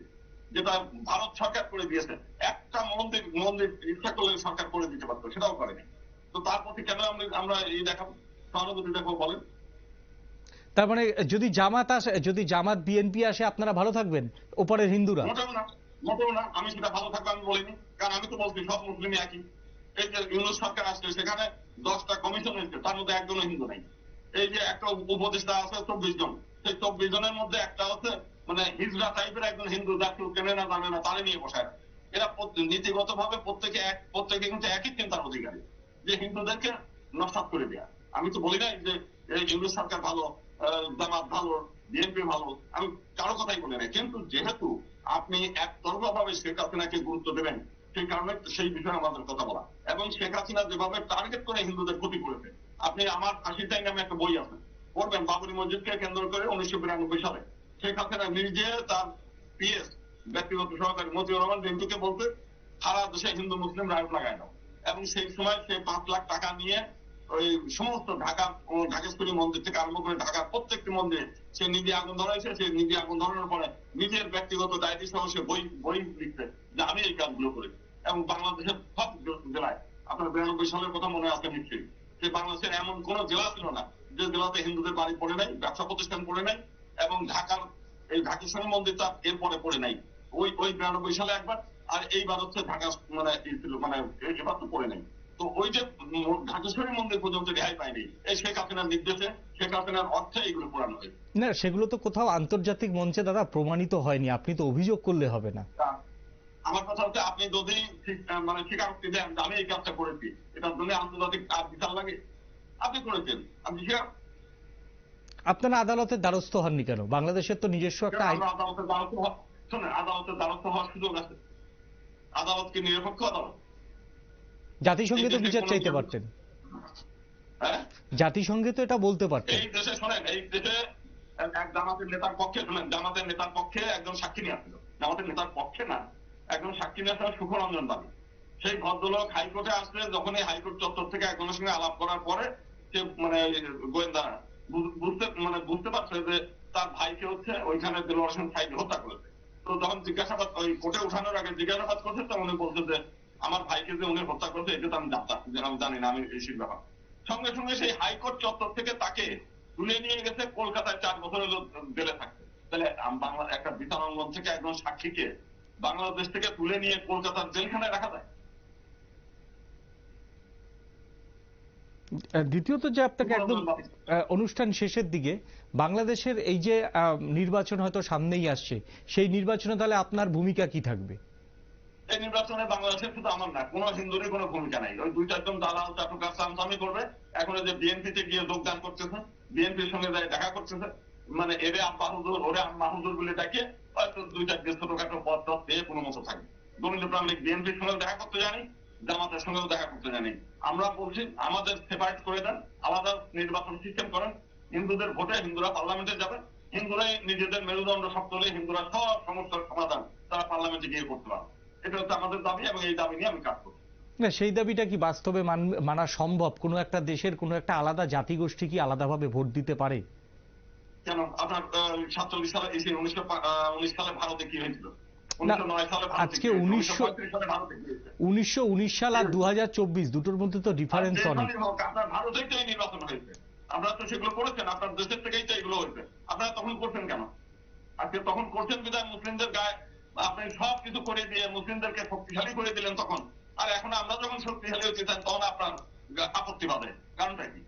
B: যেটা ভারত সরকার করে দিয়েছে। একটা মন্দির ইচ্ছা করলে সরকার করে দিতে পারতো, সেটাও করেনি। তো তার প্রতি কেন আমরা এই দেখাবো, সহানুভূতি দেখাবো বলেন?
A: তার মানে যদি জামাত আসে, যদি জামাত বিএনপি আসে, আপনারা ভালো থাকবেন ওপারের হিন্দুরা?
B: মোটেও না, আমি সেটা ভালো থাকবো আমি বলিনি। কারণ আমি তো বলছি সব মুসলিমই একই। এই যে ইউনূস সরকার আসছে, সেখানে 10টা কমিশন হয়েছে, তার মধ্যে একজনও হিন্দু নাই। এই যে একটা উপদেষ্টা আছে 24 জন, সেই 24 জনের মধ্যে একটা হচ্ছে মানে হিজড়া টাইপের একজন হিন্দু, যা কেউ কেনে না জানে না, তারে নিয়ে বসায়। এরা নীতিগত ভাবে প্রত্যেকে কিন্তু একই চিন্তার অধিকারী, যে হিন্দুদেরকে নস্বাত করে দেয়া। আমি তো বলি নাই যে এই ইউনূস সরকার ভালো, জামাত ভালো, বিএনপি ভালো, আমি কারো কথাই বলি নাই। কিন্তু যেহেতু আপনি একতরফা ভাবে শেখ হাসিনাকে গুরুত্ব দেবেন, সেই কারণে সেই বিষয়ে আমাদের কথা বলা। এবং শেখ হাসিনা যেভাবে টার্গেট করে হিন্দুদের ক্ষতি করেছে, আপনি আমার ফাঁসির টাইমে নামে একটা বই আছে, পড়বেন, বাবরি মসজিদকে কেন্দ্র করে 1992 সালে শেখ হাসিনা নিজে তার পিএস ব্যক্তিগত সহকারী মতিউর রহমান রিন্টুকে বলতে সারা দেশে হিন্দু মুসলিম রায়ট লাগায় দাও। এবং সেই সময় সে 5 লাখ টাকা নিয়ে ওই সমস্ত ঢাকেশ্বরী মন্দির থেকে আরম্ভ করে ঢাকার প্রত্যেকটি মন্দিরে সে নিজে আগুন ধরাইছে। সে নিজে আগুন ধরানোর পরে নিজের ব্যক্তিগত দায়িত্ব সহ সে বই লিখছে যে আমি এই কাজগুলো করেছি। এবং বাংলাদেশের সব জেলায়, আপনার 92 সালের কথা মনে আছে নিশ্চয়ই, যে বাংলাদেশের এমন কোন জেলা ছিল না যে জেলাতে হিন্দুদের বাড়ি পড়ে নাই, ব্যবসা প্রতিষ্ঠান পড়ে নাই, এবং ঢাকার এই ঢাকেশ্বরী মন্দিরটা এরপরে পড়ে নাই। ওই 92 সালে একবার, আর এইবার হচ্ছে ঢাকা মানে এবার তো পড়ে নাই। তো ওই যে ঢাকেশ্বরী মন্দির পর্যন্ত রেহাই পায়নি এই শেখ হাসিনার নির্দেশে, শেখ হাসিনার অর্থে এইগুলো পোড়ানো হয়েছে।
A: না, সেগুলো তো কোথাও আন্তর্জাতিক মঞ্চে দাদা প্রমাণিত হয়নি, আপনি তো অভিযোগ করলে হবে না।
B: আমার কথা হচ্ছে, আপনি যদি মানে স্বীকারোক্তি দেন যে আমি এই কাজটা করেছি, এটার জন্য আন্তর্জাতিক আর বিচার লাগে? আপনি করেছেন, আপনি স্বীকার।
A: আপনারা আদালতের দ্বারস্থ হননি কেন? বাংলাদেশের তো নিজস্ব একটা আইন।
B: আদালতের দ্বারস্থ হওয়ার সুযোগ আছে। আদালত কি নিরপেক্ষ আদালত?
A: জাতিসংঘে তো বিচার চাইতে পারতেন, জাতিসংঘে তো এটা বলতে পারতেন।
B: এই দেশে শোনেন, এই দেশে এক জামাতের নেতার পক্ষে, শোনেন, জামাতের নেতার পক্ষে একজন সাক্ষী নিয়ে আসছিল, জামাতের নেতার পক্ষে না, একজন সাক্ষী নিয়ে আসছিল সুখরঞ্জন দাবি। সেই ভদ্রলোক হাইকোর্টে আসলে, যখন এই হাইকোর্ট চত্বর থেকে একজনের সঙ্গে আলাপ করার পরে সে মানে গোয়েন্দা বুঝতে পারছে যে তার ভাইকে হচ্ছে ওইখানে দেলোয়ার হোসেন সাইদি হত্যা করেছে। তো যখন জিজ্ঞাসাবাদ ওই কোর্টে উঠানোর আগে জিজ্ঞাসাবাদ করছে, তখন উনি বলছে যে আমার ভাইকে যে উনি হত্যা করেছে এটা তো আমি জানি না, আমি এই ব্যাপার। সঙ্গে সঙ্গে সেই হাইকোর্ট চত্বর থেকে তাকে তুলে নিয়ে গেছে কলকাতায় 4 বছর হলো জেলে থাকতে। তাহলে বাংলা একটা বিচারাঙ্গন থেকে একজন সাক্ষীকে বাংলাদেশ থেকে তুলে নিয়ে কলকাতার জেলখানায় রাখা যায়?
A: দ্বিতীয়ত যে আপনাকে একদম অনুষ্ঠান শেষের দিকে বাংলাদেশের এই যে নির্বাচন হয়তো সামনেই আসছে, সেই নির্বাচনে তাহলে আপনার ভূমিকা কি থাকবে?
B: এই নির্বাচনে বাংলাদেশের শুধু আমার না, কোনো হিন্দুরই কোনো ভূমিকা নাই। ওই দুই চারজন দালাল চাটুকার সামসামি করবে। এখন যে বিএনপিতে গিয়ে যোগদান করতেছে, বিএনপির সঙ্গে যায় দেখা করতেছে, মানে এরে আব্বা হুজুর ওরে আম্মা হুজুর বলে ডাকে, হয়তো দুই চারটে ছোটখাটো পদ টদ পেয়ে কোনো মতো থাকে। দলীয় প্রান্তিক বিএনপির সঙ্গেও দেখা করতে জানি, জামাতের সঙ্গেও দেখা করতে জানি। আমরা বলছি আমাদের সেপারেট করে দেন, আলাদা নির্বাচন সিস্টেম করেন। হিন্দুদের ভোটে হিন্দুরা পার্লামেন্টে যাবে, হিন্দুরাই নিজেদের মেরুদণ্ড শক্ত হলে হিন্দুরা সব সমস্যার সমাধান তারা পার্লামেন্টে গিয়ে করতে পারে। এটা হচ্ছে আমাদের দাবি এবং এই দাবি নিয়ে আমি কাজ করছি।
A: না, সেই দাবিটা কি বাস্তবে মানা সম্ভব? কোনো একটা দেশের কোনো একটা আলাদা জাতিগোষ্ঠী কি আলাদাভাবে ভোট দিতে পারে?
B: কেন আপনার 47 সালে 1919 সালে ভারতে কি হয়েছিল?
A: না,
B: 1909 সালে
A: আজকে 1919 সাল আর 2024 দুটোর মধ্যে তো ডিফারেন্স অনেক।
B: আপনার ভারতেই তো এই নির্বাচন হয়েছে, আপনারা তো সেগুলো করেছেন, আপনার দেশের থেকেই তো এগুলো হয়েছে। আপনারা তখন করছেন কেন? আজকে তখন করছেন বিধায় মুসলিমদের গায়ে আপনি সব কিছু করে দিয়ে মুসলিমদেরকে শক্তিশালী করে দিলেন তখন। আর এখন আমরা যখন শক্তিশালী হতে চান তখন আপনার আপত্তি বাধে, কারণটা কি?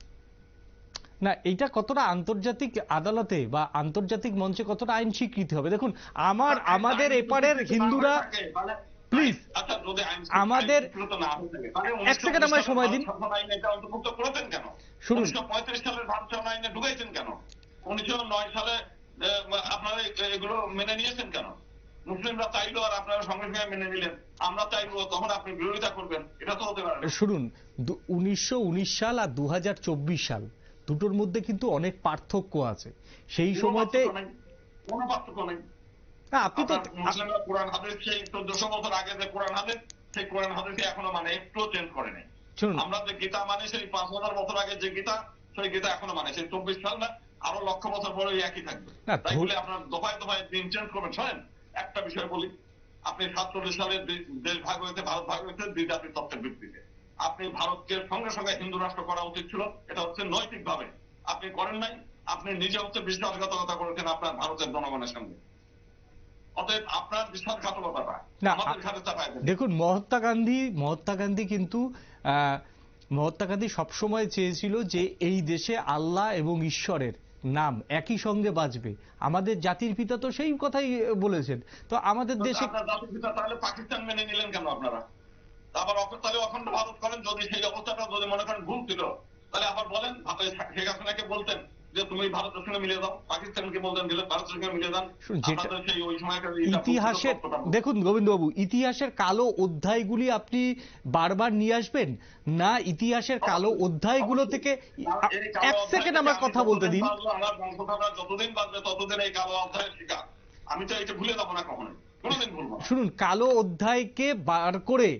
A: না, এটা কতটা আন্তর্জাতিক আদালতে বা আন্তর্জাতিক মঞ্চে কতটা আইন স্বীকৃতি হবে? দেখুন, আমাদের এপারের হিন্দুরা, প্লিজ আমাদের এক সেকেন্ড আমায় সময় দিন।
B: অন্তর্ভুক্ত করেছেন কেন?
A: শুনুন,
B: 1935 সালের ভারত আইনে ঢুকাইছেন কেন? 1909 সালে আপনারা এগুলো মেনে নিয়েছেন কেন? মুসলিমরা চাইলো আর আপনারা সঙ্গে সঙ্গে মেনে নিলেন, আমরা চাইবো তখন আপনি বিরোধিতা করবেন, এটা তো হতে পারে না।
A: শুনুন, 1919 সাল আর 2024 সাল দুটোর মধ্যে কিন্তু অনেক পার্থক্য আছে। সেই সময়তে
B: কোনো পার্থক্য নেই।
A: আপনি তো
B: মুসলিমরা কোরআন হাদিস সেই 1400 বছর আগে যে কোরআন হাদিস, সেই কোরআন হাদিসকে এখনো মানে একটু চেঞ্জ করে নেই। আমরা যে গীতা মানে সেই 5000 বছর আগে যে গীতা, সেই গীতা এখনো মানে, সেই 24 সাল না আরো লক্ষ বছর পরে একই থাকবে। তাই বলে আপনার দফায় দফায় দিন চেঞ্জ করবেন। শোনেন, একটা বিষয় বলি, আপনি 47 সালে দেশ ভাগ হয়েছে, ভারত ভাগ হয়েছে দ্বিজাতির তত্ত্বের ভিত্তিতে। আপনি ভারতকে সঙ্গে সঙ্গে হিন্দু রাষ্ট্র করা উচিত ছিল, এটা হচ্ছে নৈতিক ভাবে। আপনি করেন নাই, আপনি নিজে হচ্ছে বিশ্বাসঘাতকতা করেছেন আপনার ভারতের জনগণের সঙ্গে। অতএব আপনার বিশ্বাসঘাতকতাটা আমাদের ঘাড়ে চাপায় দেন।
A: দেখুন, মহাত্মা গান্ধী কিন্তু মহাত্মা গান্ধী সবসময় চেয়েছিল যে এই দেশে আল্লাহ এবং ঈশ্বরের নাম একই সঙ্গে বাজবে। আমাদের জাতির পিতা তো সেই কথাই বলেছেন। তো আমাদের দেশে
B: জাতির পিতা তাহলে পাকিস্তান মেনে নিলেন কেন আপনারা? আবার তাহলে অখণ্ড ভারত করেন। যদি সেই অবস্থাটা যদি মনে করেন ভুল ছিল, তাহলে আবার বলেন শেখ হাসিনাকে বলতেন যে তুমি ভারতের সঙ্গে মিলে দাও, পাকিস্তানকে বলতেন ভারতের সঙ্গে মিলে যান।
A: ইতিহাসের, দেখুন গোবিন্দবাবু, ইতিহাসের কালো অধ্যায়গুলি আপনি বারবার নিয়ে আসবেন না। ইতিহাসের কালো অধ্যায়গুলো থেকে এক সেকেন্ড আমার কথা বলতে দিন।
B: আমার বংশধারা যতদিন বাঁচবে ততদিন এই কালো অধ্যায়ের শিকার। আমি তো এটা ভুলে যাবো না কখনোই, কোনোদিন ভুলবো না।
A: শুনুন, কালো অধ্যায়কে বার করে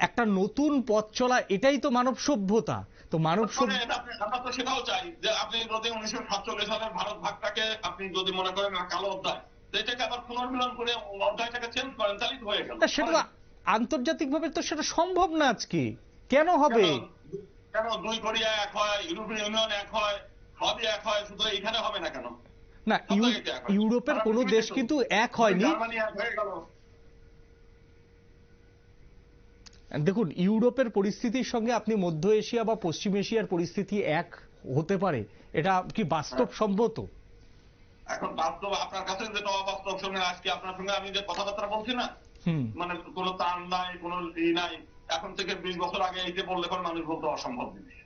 A: একটা নতুন পথ চলা, এটাই তো মানব সভ্যতা। তো মানব
B: আমরা তো সেটাও চাই যে আপনি যদি 1947 সালের ভারত ভাগটাকে আপনি যদি মনে করেন কালো অধ্যায়, এটাকে আবার পুনর্মিলন করে অধ্যায়টাকে চেঞ্জ করেন, তাহলে হয়ে গেল।
A: সেটা আন্তর্জাতিক ভাবে তো সেটা সম্ভব না আজকে। কেন হবে?
B: কেন 2 কোরিয়া এক হয়, ইউরোপিয়ান ইউনিয়ন এক হয়, সবই এক হয়, শুধু এখানে হবে না কেন?
A: না, ইউরোপের কোনো দেশ কিন্তু এক হয়নি।
B: জার্মানি এক হয়ে গেল।
A: দেখুন, ইউরোপের পরিস্থিতির সঙ্গে আপনি মধ্য এশিয়া বা পশ্চিম এশিয়ার পরিস্থিতি এক হতে পারে? এটা কি বাস্তবসম্মত?
B: এখন বাস্তব আপনার কাছে যেটা অবাস্তব শুনে আজকে আপনার সঙ্গে আমি যে কথাবার্তা বলছি না, মানে কোনো তার নাই, কোনো নাই। এখন থেকে 20 বছর আগে এইটা বললে পর মানুষ বলতে অসম্ভব জিনিস।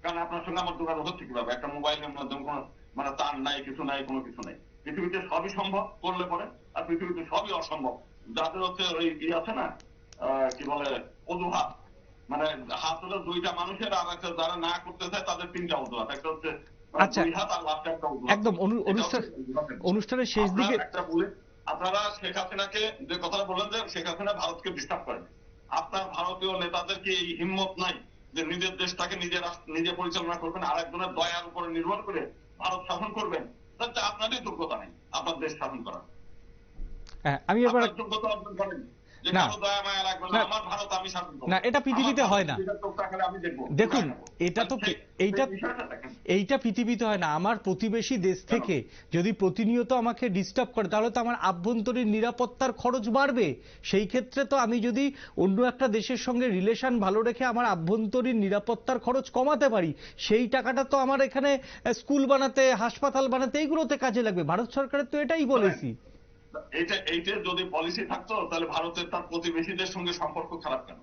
B: কারণ আপনার সঙ্গে আমার যোগাযোগ হচ্ছে কিভাবে? একটা মোবাইলের মাধ্যমে কোনো মানে তার নাই, কিছু নাই, কোনো কিছু নাই। পৃথিবীতে সবই সম্ভব করলে পরে, আর পৃথিবীতে সবই অসম্ভব। যাদের হচ্ছে ওই আছে না কি বলে অজুহাত, মানে হাত হলো 2টা মানুষের, আর একটা যারা না করতে চায় তাদের 3টা অজুহাত। একটা হচ্ছে
A: একদম অনুষ্ঠানের শেষ দিকে
B: একটা বলে আপনারা শেখ হাসিনাকে যে কথাটা বললেন যে শেখ হাসিনা ভারতকে ডিস্টার্ব করেন, আপনার ভারতীয় নেতাদেরকে এই হিম্মত নাই যে নিজের দেশটাকে নিজে পরিচালনা করবেন, আরেকজনের দয়ার উপরে নির্ভর করে ভারত শাসন করবেন। তাতে আপনারই যোগ্যতা নেই আপনার দেশ শাসন করার।
A: আমি এবার
B: যোগ্যতা অর্জন করেন যে
A: না,
B: কারো দয়া মায়া লাগবে না, আমার ভারত আমি শাসন করব।
A: না, এটা পৃথিবীতে হয় না। দেখুন, এইটা পৃথিবীতে হয় না। আমার প্রতিবেশী দেশ থেকে যদি প্রতিনিয়ত আমাকে ডিস্টার্ব করে তাহলে তো আমার আভ্যন্তরীণ নিরাপত্তার খরচ বাড়বে। সেই ক্ষেত্রে তো আমি যদি অন্য একটা দেশের সঙ্গে রিলেশন ভালো রেখে আমার আভ্যন্তরীণ নিরাপত্তার খরচ কমাতে পারি, সেই টাকাটা তো আমার এখানে স্কুল বানাতে, হাসপাতাল বানাতে, এইগুলোতে কাজে লাগবে। ভারত সরকারের তো এটাই পলিসি।
B: এইটা যদি পলিসি থাকতো তাহলে ভারতের তার প্রতিবেশীদের সঙ্গে সম্পর্ক খারাপ কেন?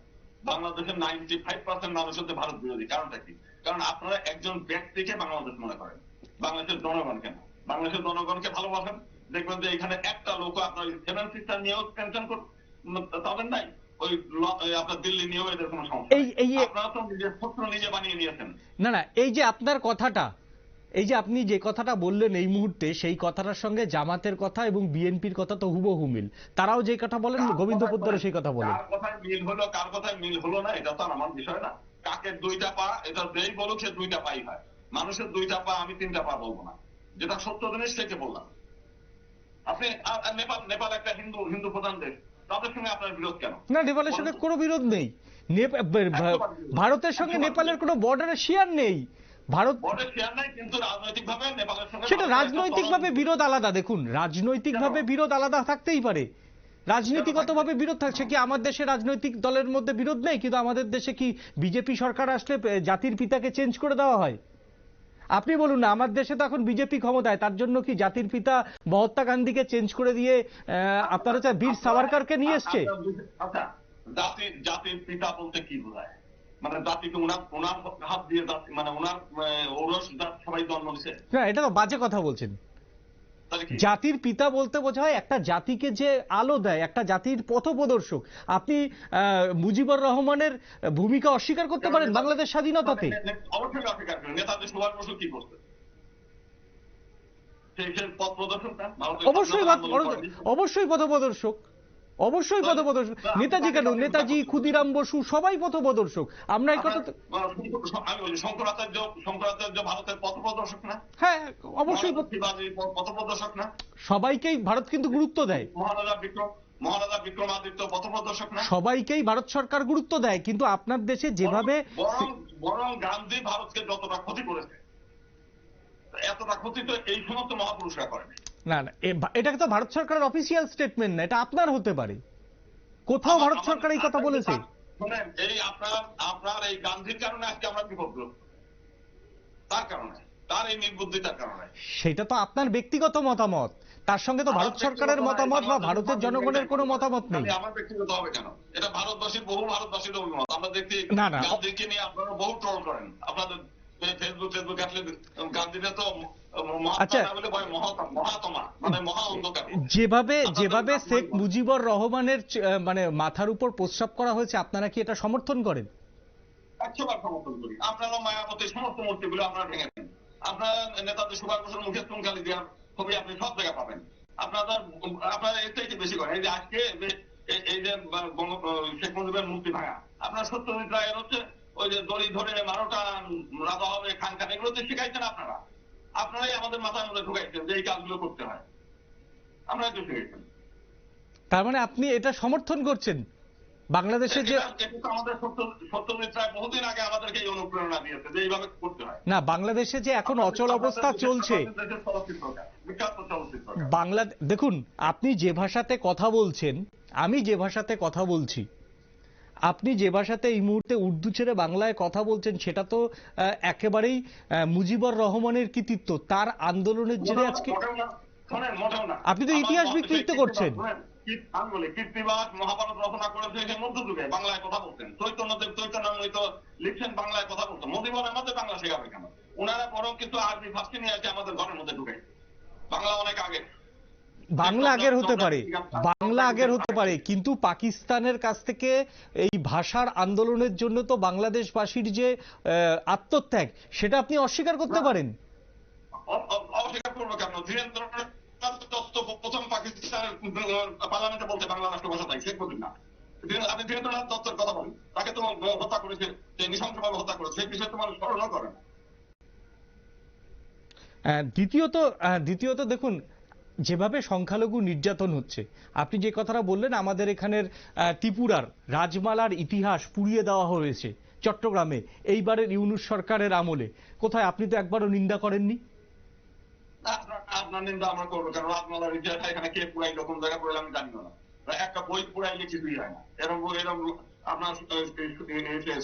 B: বাংলাদেশের 95% মানুষ হচ্ছে ভারত বিরোধী। কারণটা কি? কারণ আপনারা একজন ব্যক্তিকে বাংলাদেশ মনে করেন, বাংলাদেশের জনগণ কেন? বাংলাদেশের জনগণকে ভালোবাসেন। দেখবেন যে এখানে একটা লোক আপনার 7 সিস্টার নিয়েও টেনশন তাদের নাই, ওই আপনার দিল্লি নিয়েও এদের কোনো সমস্যা নেই। আপনারা তো নিজের শত্রু নিজে বানিয়ে নিয়েছেন।
A: না না, এই যে আপনার কথাটা, এই যে আপনি যে কথাটা বললেন এই মুহূর্তে, সেই কথাটার সঙ্গে জামাতের কথা এবং বিএনপির কথা তো হুবহু মিল। তারাও যে কথা বলেন, গোবিন্দ পোদ্দারও সেই কথা বলেন।
B: কার কথায় মিল হলো কার কথায় মিল হলো না এটা তো আর আমার বিষয় না। কাকে দুইটা পা, এটা যেই বলুক সে দুইটা পাই হয়। মানুষের দুইটা পা, আমি তিনটা পা বলবো না। যেটা সত্য জিনিস সেটা বললাম। আপনি নেপাল একটা হিন্দু প্রধান দেশ, তাদের সঙ্গে আপনার বিরোধ কেন?
A: না, নেপালের সঙ্গে কোনো বিরোধ নেই। ভারতের সঙ্গে নেপালের কোনো বর্ডারের শেয়ার নেই। ভারত
B: বর্ডার শেয়ার নাই, কিন্তু রাজনৈতিকভাবে নেপালের সঙ্গে
A: সেটা রাজনৈতিকভাবে বিরোধ আলাদা। দেখুন, রাজনৈতিকভাবে বিরোধ আলাদা থাকতেই পারে, রাজনীতিগতভাবে বিরোধ থাকছে। কি আমাদের দেশে রাজনৈতিক দলের মধ্যে বিরোধ নেই? কিন্তু আমাদের দেশে কি বিজেপি সরকার আসলে জাতির পিতাকে চেঞ্জ করে দেওয়া হয়? আপনি বলুন না, আমার দেশে তো এখন বিজেপি ক্ষমতায়, তার জন্য কি জাতির পিতা মহাত্মা গান্ধীকে চেঞ্জ করে দিয়ে আপনারা হচ্ছে বীর সাভারকরকে নিয়ে এসছে?
B: আচ্ছা, জাতির পিতা বলতে কি বোঝায়? মানে জাতিকে ওনার হাত দিয়ে মানে ওনার ঔরস সবাই জন্ম দিছে?
A: না, এটা তো বাজে কথা বলছেন। জাতির পিতা বলতে বোঝায় একটা জাতিকে যে আলো দেয়, একটা জাতির পথপ্রদর্শক। আপনি মুজিবুর রহমানের ভূমিকা অস্বীকার করতে পারেন বাংলাদেশ স্বাধীনতাতে?
B: অবশ্যই অস্বীকার করেন। নেতাজি সুভাষ বসু কি করতে?
A: অবশ্যই পথপ্রদর্শক, অবশ্যই পথপ্রদর্শক। নেতাজি কেন, নেতাজি, ক্ষুদিরাম বসু সবাই পথপ্রদর্শক। আমরা এই কথা
B: আমি বলি, শঙ্করাচার্য ভারতের পথপ্রদর্শক না?
A: হ্যাঁ, অবশ্যই
B: পথপ্রদর্শক না?
A: সবাইকেই ভারত কিন্তু গুরুত্ব দেয়।
B: মহারাজা বিক্রমাদিত্য পথপ্রদর্শক না?
A: সবাইকেই ভারত সরকার গুরুত্ব দেয়, কিন্তু আপনার দেশে যেভাবে
B: বরং গান্ধী ভারতকে যতটা ক্ষতি করেছে, এতটা ক্ষতি তো এই সমস্ত মহাপুরুষরা করেন।
A: না না, এটা তো ভারত সরকারের অফিসিয়াল স্টেটমেন্ট না, এটা আপনার হতে পারে। কোথাও ভারত সরকার এই কথা বলেছে?
B: শুনেন, এই আপনার এই গান্ধীর কারণে আজকে আমরা বিপদগ্রস্ত, তার কারণে, তার এই নির্বুদ্ধিতার কারণে।
A: সেটা তো আপনার ব্যক্তিগত মতামত, তার সঙ্গে তো ভারত সরকারের মতামত বা ভারতের জনগণের কোনো মতামত নেই।
B: আমার ব্যক্তিগত হবে কেন? এটা বহু ভারতবাসীর অভিমত। আমরা দেখছি
A: না না,
B: গান্ধীকে নিয়ে আপনারা বহু ট্রোল করেন। আপনাদের ফেসবুক আসলে গান্ধীরা তো
A: যেভাবে শেখ মুজিবুর রহমানের মানে মাথার উপর প্রস্রাব করা হয়েছে, আপনারা কি এটা সমর্থন করেন?
B: 100বার সমর্থন করি। আপনারা মায়াবতীর সমস্ত মূর্তিগুলো আপনারা ভেঙে দেন। আপনারা নেতাজি সুভাষ বসুর মুখে চুনকালি দেওয়ার ছবি আপনি সব জায়গায় পাবেন। আপনারা এর চাইতে বেশি করেন। এই যে আজকে এই যে শেখ মুজিবের মূর্তি ভাঙা, আপনার সত্যজিৎ রায়ের হচ্ছে ওই যে দড়ি ধরে 12টা রাজা হবে খান খান, এগুলো তো শিখাইছেন আপনারাই আমাদের মাথার মধ্যে ঢুকাইছেন যে এই কাজগুলো করতে হয়। আমরাই তো শিখাইছেন।
A: তার মানে আপনি এটা সমর্থন করছেন? বাংলাদেশে যে
B: আমাদের সত্যজিৎ রায় বহুদিন আগে আমাদেরকে এই অনুপ্রেরণা দিয়েছে যে এইভাবে করতে হয়।
A: না, বাংলাদেশে যে এখন অচল অবস্থা চলছে, দেখুন আপনি যে ভাষাতে কথা বলছেন, আমি যে ভাষাতে কথা বলছি, আপনি যে ভাষাতে এই মুহূর্তে উর্দু ছেড়ে বাংলায় কথা বলছেন, সেটা তো একেবারেই মুজিবুর রহমানের কৃতিত্ব, তার আন্দোলনের জেরে আজকে আপনি তো ইতিহাস বিকৃত করছেন।
B: আমি বলি, কীর্তিবাস মহাভারত রচনা করেছে যে মধ্যযুগে বাংলায় কথা বলতেন। চৈতন্যদেব চৈতন্যামৃত লিখছেন বাংলায় কথা বলতেন। মুজিবুর আমাদের বাংলা শেখাবে কেন? ওনারা বরং কিন্তু আরবি ভাষা নিয়ে আছে আমাদের ঘরের মধ্যে ঢুকাই। বাংলা অনেক আগে,
A: বাংলা আগের হতে পারে, বাংলা আগের হতে পারে, কিন্তু পাকিস্তানের কাছ থেকে এই ভাষার আন্দোলনের জন্য তো বাংলাদেশবাসীর যে আত্মত্যাগ, সেটা আপনি অস্বীকার করতে পারেন?
B: অস্বীকার করবো কেন? ধীরেন্দ্রনাথ দত্ত প্রথম পাকিস্তানের পার্লামেন্টে বলতে বাংলা রাষ্ট্রভাষা তাই, শেখ মুজিব না। আপনি ধীরেন্দ্রনাথ দত্তের কথা বলেন, তাকে তো হত্যা করেছে, নৃশংসভাবে হত্যা করেছে, সেই বিষয়ে তো মানুষ স্মরণও করে না।
A: দ্বিতীয়ত দেখুন, যেভাবে সংখ্যালঘু নির্যাতন হচ্ছে, আপনি যে কথাটা বললেন, আমাদের এখানের ত্রিপুরার রাজমালার ইতিহাস পুড়িয়ে দেওয়া হয়েছে, চট্টগ্রামে এইবারের ইউনূস সরকারের আমলে, কোথায় আপনি তো একবারও নিন্দা করেননি?
B: আপনার নিন্দা আমরা করবো কারণ রাজমালার ইতিহাসটা এখানে কে পুরাইলো, কোন জায়গায় পুরাইলো আমি জানি না। একটা বই পুরাইলে কিছুই হয় না। এরকম আপনার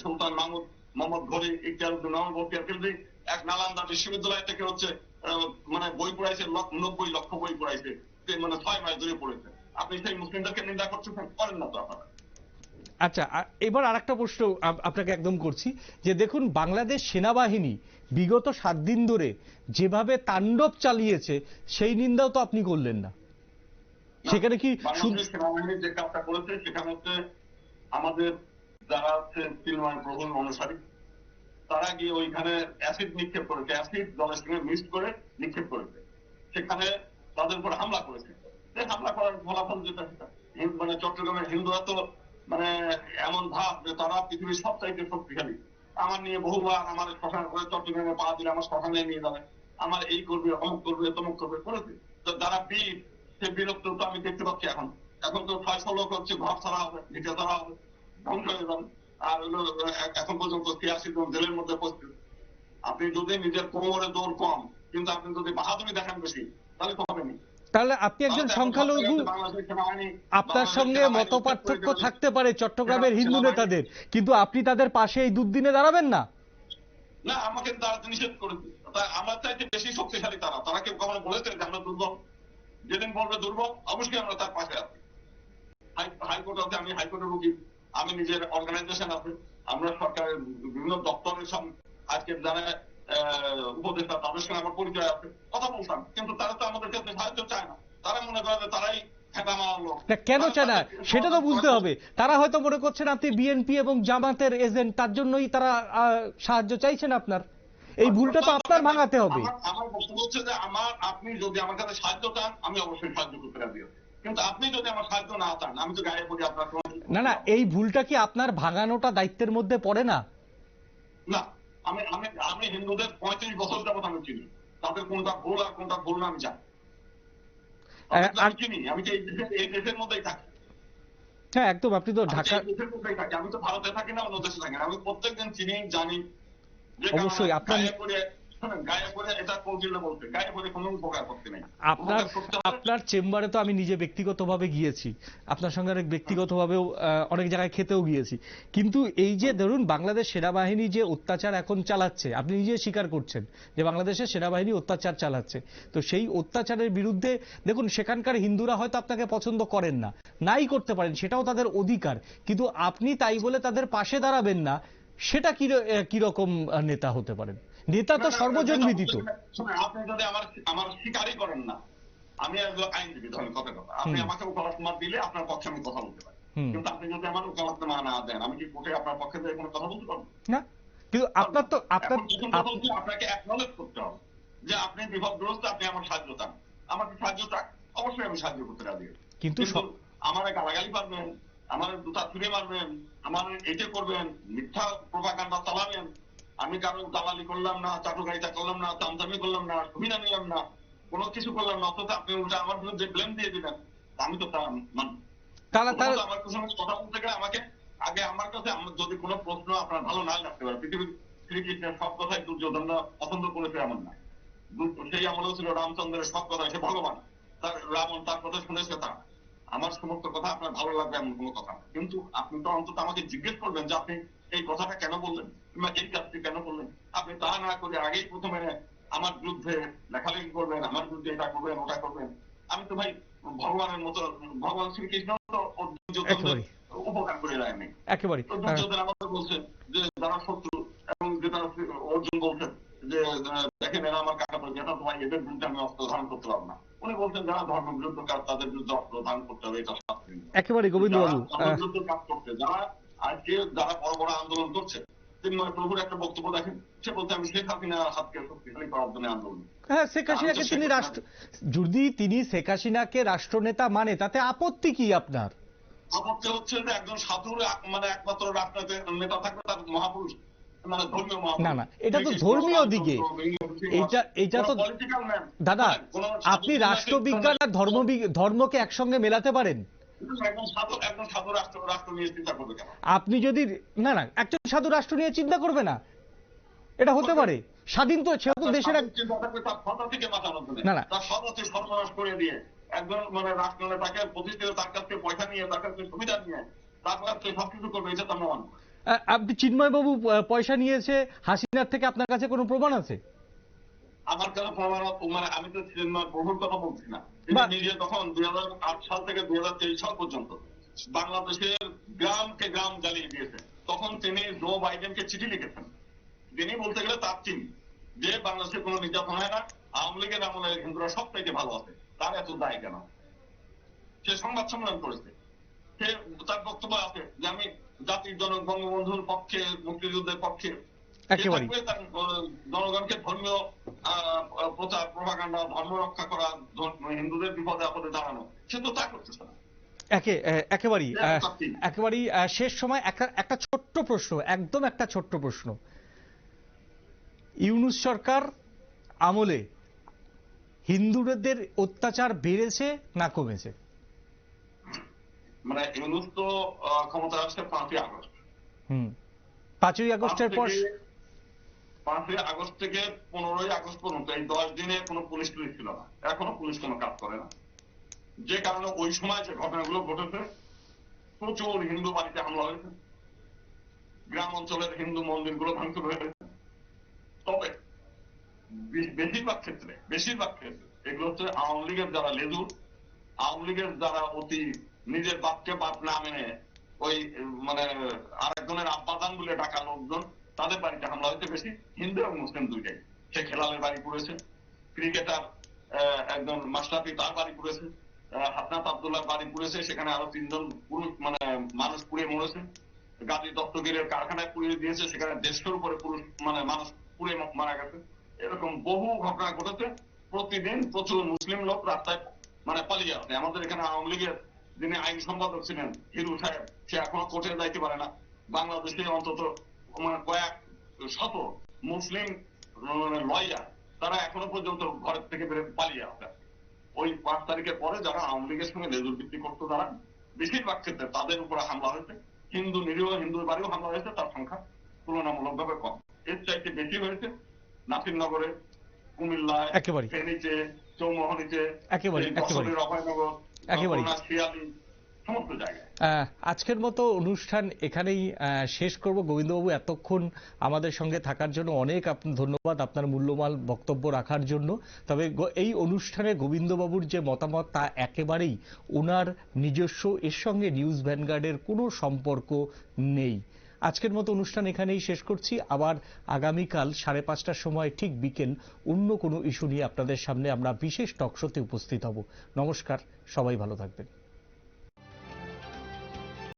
B: সুলতান মাহমুদ, মোহাম্মদ ঘড়ি, ইকতিয়ারউদ্দিন মাহমুদ বখতিয়ার খিলজি এক নালান্দা বিশ্ববিদ্যালয় থেকে হচ্ছে মানে বই পড়াইছে, 90 লক্ষ বই পড়াইছে, মানে 6 মাস ধরে পড়েছে। আপনি সেই মুসলিমদেরকে নিন্দা করছেন, করেন না তো আপনারা।
A: আচ্ছা, এবার আরেকটা প্রশ্ন আপনাকে একদম করছি যে দেখুন, বাংলাদেশ সেনাবাহিনী বিগত 7 দিন ধরে যেভাবে তাণ্ডব চালিয়েছে সেই নিন্দাও তো আপনি করলেন না। সেখানে কি
B: বাংলাদেশ সেনাবাহিনী যে কাজটা করেছে সেখানে হচ্ছে আমাদের যারা হচ্ছে চিন্ময় প্রভুর অনুসারী তারা গিয়ে ওইখানে অ্যাসিড নিক্ষেপ করেছে, অ্যাসিড জলের সঙ্গে মিক্সড করে নিক্ষেপ করেছে, সেখানে তাদের উপর হামলা করেছে। হামলা করার ফলাফল যেটা সেটা মানে চট্টগ্রামের হিন্দুরা তো মানে এমন ভাব যে তারা পৃথিবীর সবচাইতে শক্তিশালী। আমার নিয়ে বহুবার আমার শ্মশান করে চট্টগ্রামে পা দিলে আমার শ্মশানে নিয়ে যাবে, আমার এই করবে, অমুক করবে, তমুক করবে করেছে। তো যারা বীর, সে বীরত্ব তো আমি দেখতে পাচ্ছি। এখন তো 600 লোক হচ্ছে ঘর ছাড়া হবে, ভিটে ছাড়া হবে, ধ্বংস হয়ে যাবে। আর এখন পর্যন্ত 83 জন জেলের মধ্যে পড়ছে। আপনি যদি নিজের কোমরে দৌড় কম কিন্তু আপনি যদি বাহাদুরি দেখান বেশি তাহলে তো হবে না।
A: তাহলে আপনি একজন সংখ্যালঘু, আপনার সঙ্গে মত পার্থক্য থাকতে পারে চট্টগ্রামের হিন্দু নেতাদের, কিন্তু আপনি তাদের পাশে এই দুর্দিনে দাঁড়াবেন না?
B: না, আমাকে দাঁড়াতে নিষেধ করেছে। আমার চাইতে বেশি শক্তিশালী তারা। তারা কেউ কখনো বলেছে যে আমরা দুর্বল? যেদিন বলবে দুর্বল অবশ্যই আমরা তার পাশে আছি। হাইকোর্ট আছে, আমি হাইকোর্টের উকিল, আমি নিজের অর্গানাইজেশন আছে, আমরা সরকারের বিভিন্ন দপ্তরের সঙ্গে আজকে যারা উপদেষ্টা তাদের সঙ্গে আমার পরিচয় আছে, কথা বলতাম। কিন্তু তারা তো আমাদের কাছে সাহায্য চায় না। তারা মনে করে যে তারাই হেঁটা মারার লোক।
A: কেন চায় না সেটা তো বুঝতে হবে। তারা হয়তো মনে করছেন আপনি বিএনপি এবং জামাতের এজেন্ট, তার জন্যই তারা সাহায্য চাইছেন আপনার। এই ভুলটা তো আপনার ভাঙাতে হবে।
B: আমার বক্তব্য হচ্ছে যে আপনি যদি আমার কাছে সাহায্য চান আমি অবশ্যই সাহায্য করতে রাজি আছি, কিন্তু আপনি যদি আমার সাহায্য না চান আমি তো গায়ে পড়ি আপনার।
A: না না, এই ভুলটা কি আপনার ভাঙানোটা দায়িত্বের মধ্যে পড়ে না?
B: না, আমি হিন্দুদের 35 বছর যাবত আমি চিনি, তাদের কোনটা ভুল আর কোনটা ভুল না আমি জানি। আমি চিনি, আমি তো এই দেশের মধ্যেই থাকি।
A: হ্যাঁ একদম, আপনি তো ঢাকা,
B: আমি তো ভারতে থাকি না, অন্য দেশে থাকি না, আমি প্রত্যেকদিন চিনি জানি।
A: অবশ্যই আপনার আপনার চেম্বারে তো আমি নিজে ব্যক্তিগতভাবে গিয়েছি, আপনার সঙ্গে অনেক ব্যক্তিগতভাবেও অনেক জায়গায় খেতেও গিয়েছি। কিন্তু এই যে ধরুন বাংলাদেশ সেনাবাহিনী যে অত্যাচার এখন চালাচ্ছে, আপনি নিজে স্বীকার করছেন যে বাংলাদেশের সেনাবাহিনী অত্যাচার চালাচ্ছে, তো সেই অত্যাচারের বিরুদ্ধে দেখুন সেখানকার হিন্দুরা হয়তো আপনাকে পছন্দ করেন না, নাই করতে পারেন, সেটাও তাদের অধিকার, কিন্তু আপনি তাই বলে তাদের পাশে দাঁড়াবেন না, সেটা কিরকম নেতা হতে পারেন? নেতা তো সর্বজনবিদিত।
B: আপনি যদি আমার স্বীকারই করেন না, আমি একজন আইনজীবী, ধরেন কথা আপনি আমাকে ওকালতনামা দিলে আপনার পক্ষে আমি কথা বলতে পারি, কিন্তু আপনি যদি আমার ওকালতনামা না দেন আমি কি কোর্টে আপনার পক্ষে দিয়ে কোনো কথা বলতে পারবো না?
A: কিন্তু আপনার তো
B: আপনাকে অ্যাকনলেজ করতে হবে যে আপনি বিপদগ্রস্ত, আপনি আমার সাহায্য চান, আমাকে সাহায্য চান, অবশ্যই আমি সাহায্য করতে রাজি আছি। কিন্তু আমার গালাগালি পারবেন, আমার দুটা ছুঁড়ে মারবেন, আমার এটা করবেন, মিথ্যা প্রোপাগান্ডা চালাবেন, আমি কারো দালালি করলাম না, চাটুকারিতা করলাম না, চামচামি করলাম না, সুবিধা নিলাম না, কোনো কিছু করলাম না, অথচ আপনি উল্টা আমার বিরুদ্ধে ব্লেম দিয়ে দিলেন, আমি তো তা মানব। আমার সঙ্গে কথা বলতে গেলে আমাকে আগে আমার কাছে যদি কোনো প্রশ্ন আপনার ভালো না লাগতে পারে, পৃথিবীর শ্রীকৃষ্ণের সব কথাই দুর্যোধন পছন্দ করেছে এমন না, সেই আমলেও ছিল রামচন্দ্রের সব কথা, সে ভগবান, তার রাবণ তার কথা শুনেছে, তা আমার সমস্ত কথা আপনার ভালো লাগবে এমন কোনো কথা, কিন্তু আপনি তো অন্তত আমাকে জিজ্ঞেস করবেন যে আপনি এই কথাটা কেন বললেন কিংবা এই কাজটি কেন করলেন। আপনি তা না করে আগেই প্রথমে আমার বিরুদ্ধে লেখালেখি করবেন, আমার বিরুদ্ধে এটা করবেন ওটা করবেন। আমি তো ভাই ভগবানের মতো, ভগবান শ্রীকৃষ্ণ তো উপকার করে দেয়নি একেবারে। দুর্যোধন আমাকে বলছেন যে যারা শত্রু, এবং যেটা অর্জুন বলছেন যে দেখেন এরা আমার কাকা বলছে, এটা তোমার এদের বিরুদ্ধে আমি অস্ত্র ধারণ করতে পারবো না। উনি বলছেন যারা ধর্ম বিরুদ্ধ কাজ তাদের বিরুদ্ধে অস্ত্র ধারণ করতে হবে, এটা শাস্ত্রীয়।
A: একেবারে গোবিন্দবাবু,
B: বিরুদ্ধ কাজ করছে যারা আজকে যারা বড় বড় আন্দোলন করছে, চিন্ময় প্রভুর একটা বক্তব্য দেখেন, সে বলতে আমি শেখ হাসিনার হাতকে শক্তিশালী করার জন্য আন্দোলন।
A: হ্যাঁ, শেখ হাসিনাকে তিনি যদি তিনি শেখ হাসিনাকে রাষ্ট্রনেতা মানে তাতে আপত্তি কি আপনার?
B: আপত্তি হচ্ছে যে একজন সাধুর মানে একমাত্র রাষ্ট্রনেতা নেতা থাকবে, তার মহাপুরুষ মানে ধর্মীয় মহাপুরুষ।
A: না না, এটা তো ধর্মীয় দিকে, এটা তো দাদা আপনি রাষ্ট্রবিজ্ঞান আর ধর্মকে একসঙ্গে মেলাতে পারেন?
B: একজন সাধু রাষ্ট্র নিয়ে চিন্তা করবে কেন?
A: আপনি যদি না না একজন সাধু রাষ্ট্র নিয়ে চিন্তা করবে না, এটা হতে পারে স্বাধীন তো, সে তো দেশের
B: চিন্তা থাকবে তার সততা থেকে বাঁচানোর জন্য,
A: না না
B: তার সততাকে সর্বনাশ করে দিয়ে একজন রাষ্ট্র নেতাকে প্রতিষ্ঠিত তার কাছ থেকে পয়সা নিয়ে, তার কাছ থেকে সুবিধা নিয়ে তার কাছ থেকে সবকিছু করবে, এটা তো আমরা মানব।
A: আপনি চিন্ময় বাবু পয়সা নিয়েছে হাসিনার থেকে, আপনার কাছে কোনো প্রমাণ আছে?
B: আমার কাছে প্রমাণ, আমি তো বহুর কথা বলছি না। নিজে তখন 2008 সাল থেকে 2023 সাল পর্যন্ত বাংলাদেশের গ্রামকে গ্রাম জ্বালিয়ে দিয়েছে। তখন তিনি জো বাইডেনকে চিঠি লিখেছেন, তিনি বলতে গেলে তার টিম, যে বাংলাদেশে কোনো নির্যাতন হয় না, আওয়ামী লীগের আমলে হিন্দুরা সব থেকে ভালো আছে, তার এত দায় কেন? সে সংবাদ সম্মেলন করেছে, সে তার বক্তব্য আছে যে আমি জাতির জনক বঙ্গবন্ধুর পক্ষে, মুক্তিযুদ্ধের পক্ষে। জনগণকে ধর্মীয় প্রচার, প্রপাগান্ডা, ধর্ম রক্ষা করা, হিন্দুদের বিপদে আপদে দাঁড়ানো, সে তো তা করতেছে না।
A: একেবারেই শেষ সময় একটা ছোট্ট প্রশ্ন, একদম একটা ছোট্ট প্রশ্ন, ইউনূস সরকার আমলে হিন্দুদের অত্যাচার বেড়েছে না কমেছে?
B: ইউনূস তো ক্ষমতা আসছে 5ই আগস্ট।
A: 5ই আগস্টের পর
B: 5ই আগস্ট থেকে 15ই আগস্ট পর্যন্ত এই 10 দিনে কোনো পুলিশ ছিল না, এখনো পুলিশ কোনো কাজ করে না। যে কারণে ওই সময় যে ঘটনাগুলো ঘটেছে, প্রচুর হিন্দু বাড়িতে হামলা হয়েছে, গ্রাম অঞ্চলের হিন্দু মন্দিরগুলো ভাঙচুর হয়েছে। তবে বেশিরভাগ ক্ষেত্রে এগুলো হচ্ছে আওয়ামী লীগের যারা লেজুর, আওয়ামী লীগের যারা অতি নিজের বাপকে বাপ না মেনে ওই আরেকজনের আব্বাদান বলে ডাকা লোকজন, তাদের বাড়িতে হামলা হয়েছে বেশি, হিন্দু এবং মুসলিম দুইটাই। সে খেলালের বাড়ি পুড়েছে, ক্রিকেটার একজন মাশরাফি তার বাড়ি পুড়েছে, হাসনাত আব্দুল্লাহ বাড়ি পুড়েছে, সেখানে আরো 3 জন পুরুষ মানুষ পুড়ে মরেছে। গাজী দত্তগীরের কারখানায় পুড়িয়ে দিয়েছে, সেখানে 150-এর উপরে পুরুষ মানুষ পুড়ে মারা গেছে। এরকম বহু ঘটনা ঘটেছে। প্রতিদিন প্রচুর মুসলিম লোক রাস্তায় পালিয়ে আছে। আমাদের এখানে আওয়ামী লীগের যিনি আইন সম্পাদক ছিলেন হিরু সাহেব, সে এখনো কোর্টে যাইতে পারে না। বাংলাদেশে অন্তত কয়েক শত মুসলিম লয়ার, তারা এখনো পর্যন্ত ঘরের থেকে পালিয়ে আছে। ওই 5 তারিখের পরে যারা আওয়ামী লীগের সঙ্গে লেজুর ভিত্তি করতো, তারা বেশিরভাগ ক্ষেত্রে তাদের উপরে হামলা হয়েছে। হিন্দু নিরীহ হিন্দুর বাড়িও হামলা হয়েছে, তার সংখ্যা তুলনামূলকভাবে কম। এর চাইতে বেশি হয়েছে নাসিরনগরে, কুমিল্লায়, ফেনীতে, চৌমোহনীতে, অভয়নগর, শিয়ালী, সমস্ত জায়গায়।
A: আজকের মতো অনুষ্ঠান এখানেই শেষ করব। গোবিন্দবাবু, এতক্ষণ আমাদের সঙ্গে থাকার জন্য অনেক ধন্যবাদ, আপনার মূল্যবান বক্তব্য রাখার জন্য। তবে এই অনুষ্ঠানে গোবিন্দবাবুর যে মতামত, তা একেবারেই ওনার নিজস্ব, এর সঙ্গে নিউজ ভ্যানগার্ডের কোনো সম্পর্ক নেই। আজকের মতো অনুষ্ঠান এখানেই শেষ করছি। আবার আগামীকাল 5:30টার সময় ঠিক বিকেল অন্য কোনো ইস্যু নিয়ে আপনাদের সামনে আমরা বিশেষ টক শোতে উপস্থিত হব। নমস্কার, সবাই ভালো থাকবেন।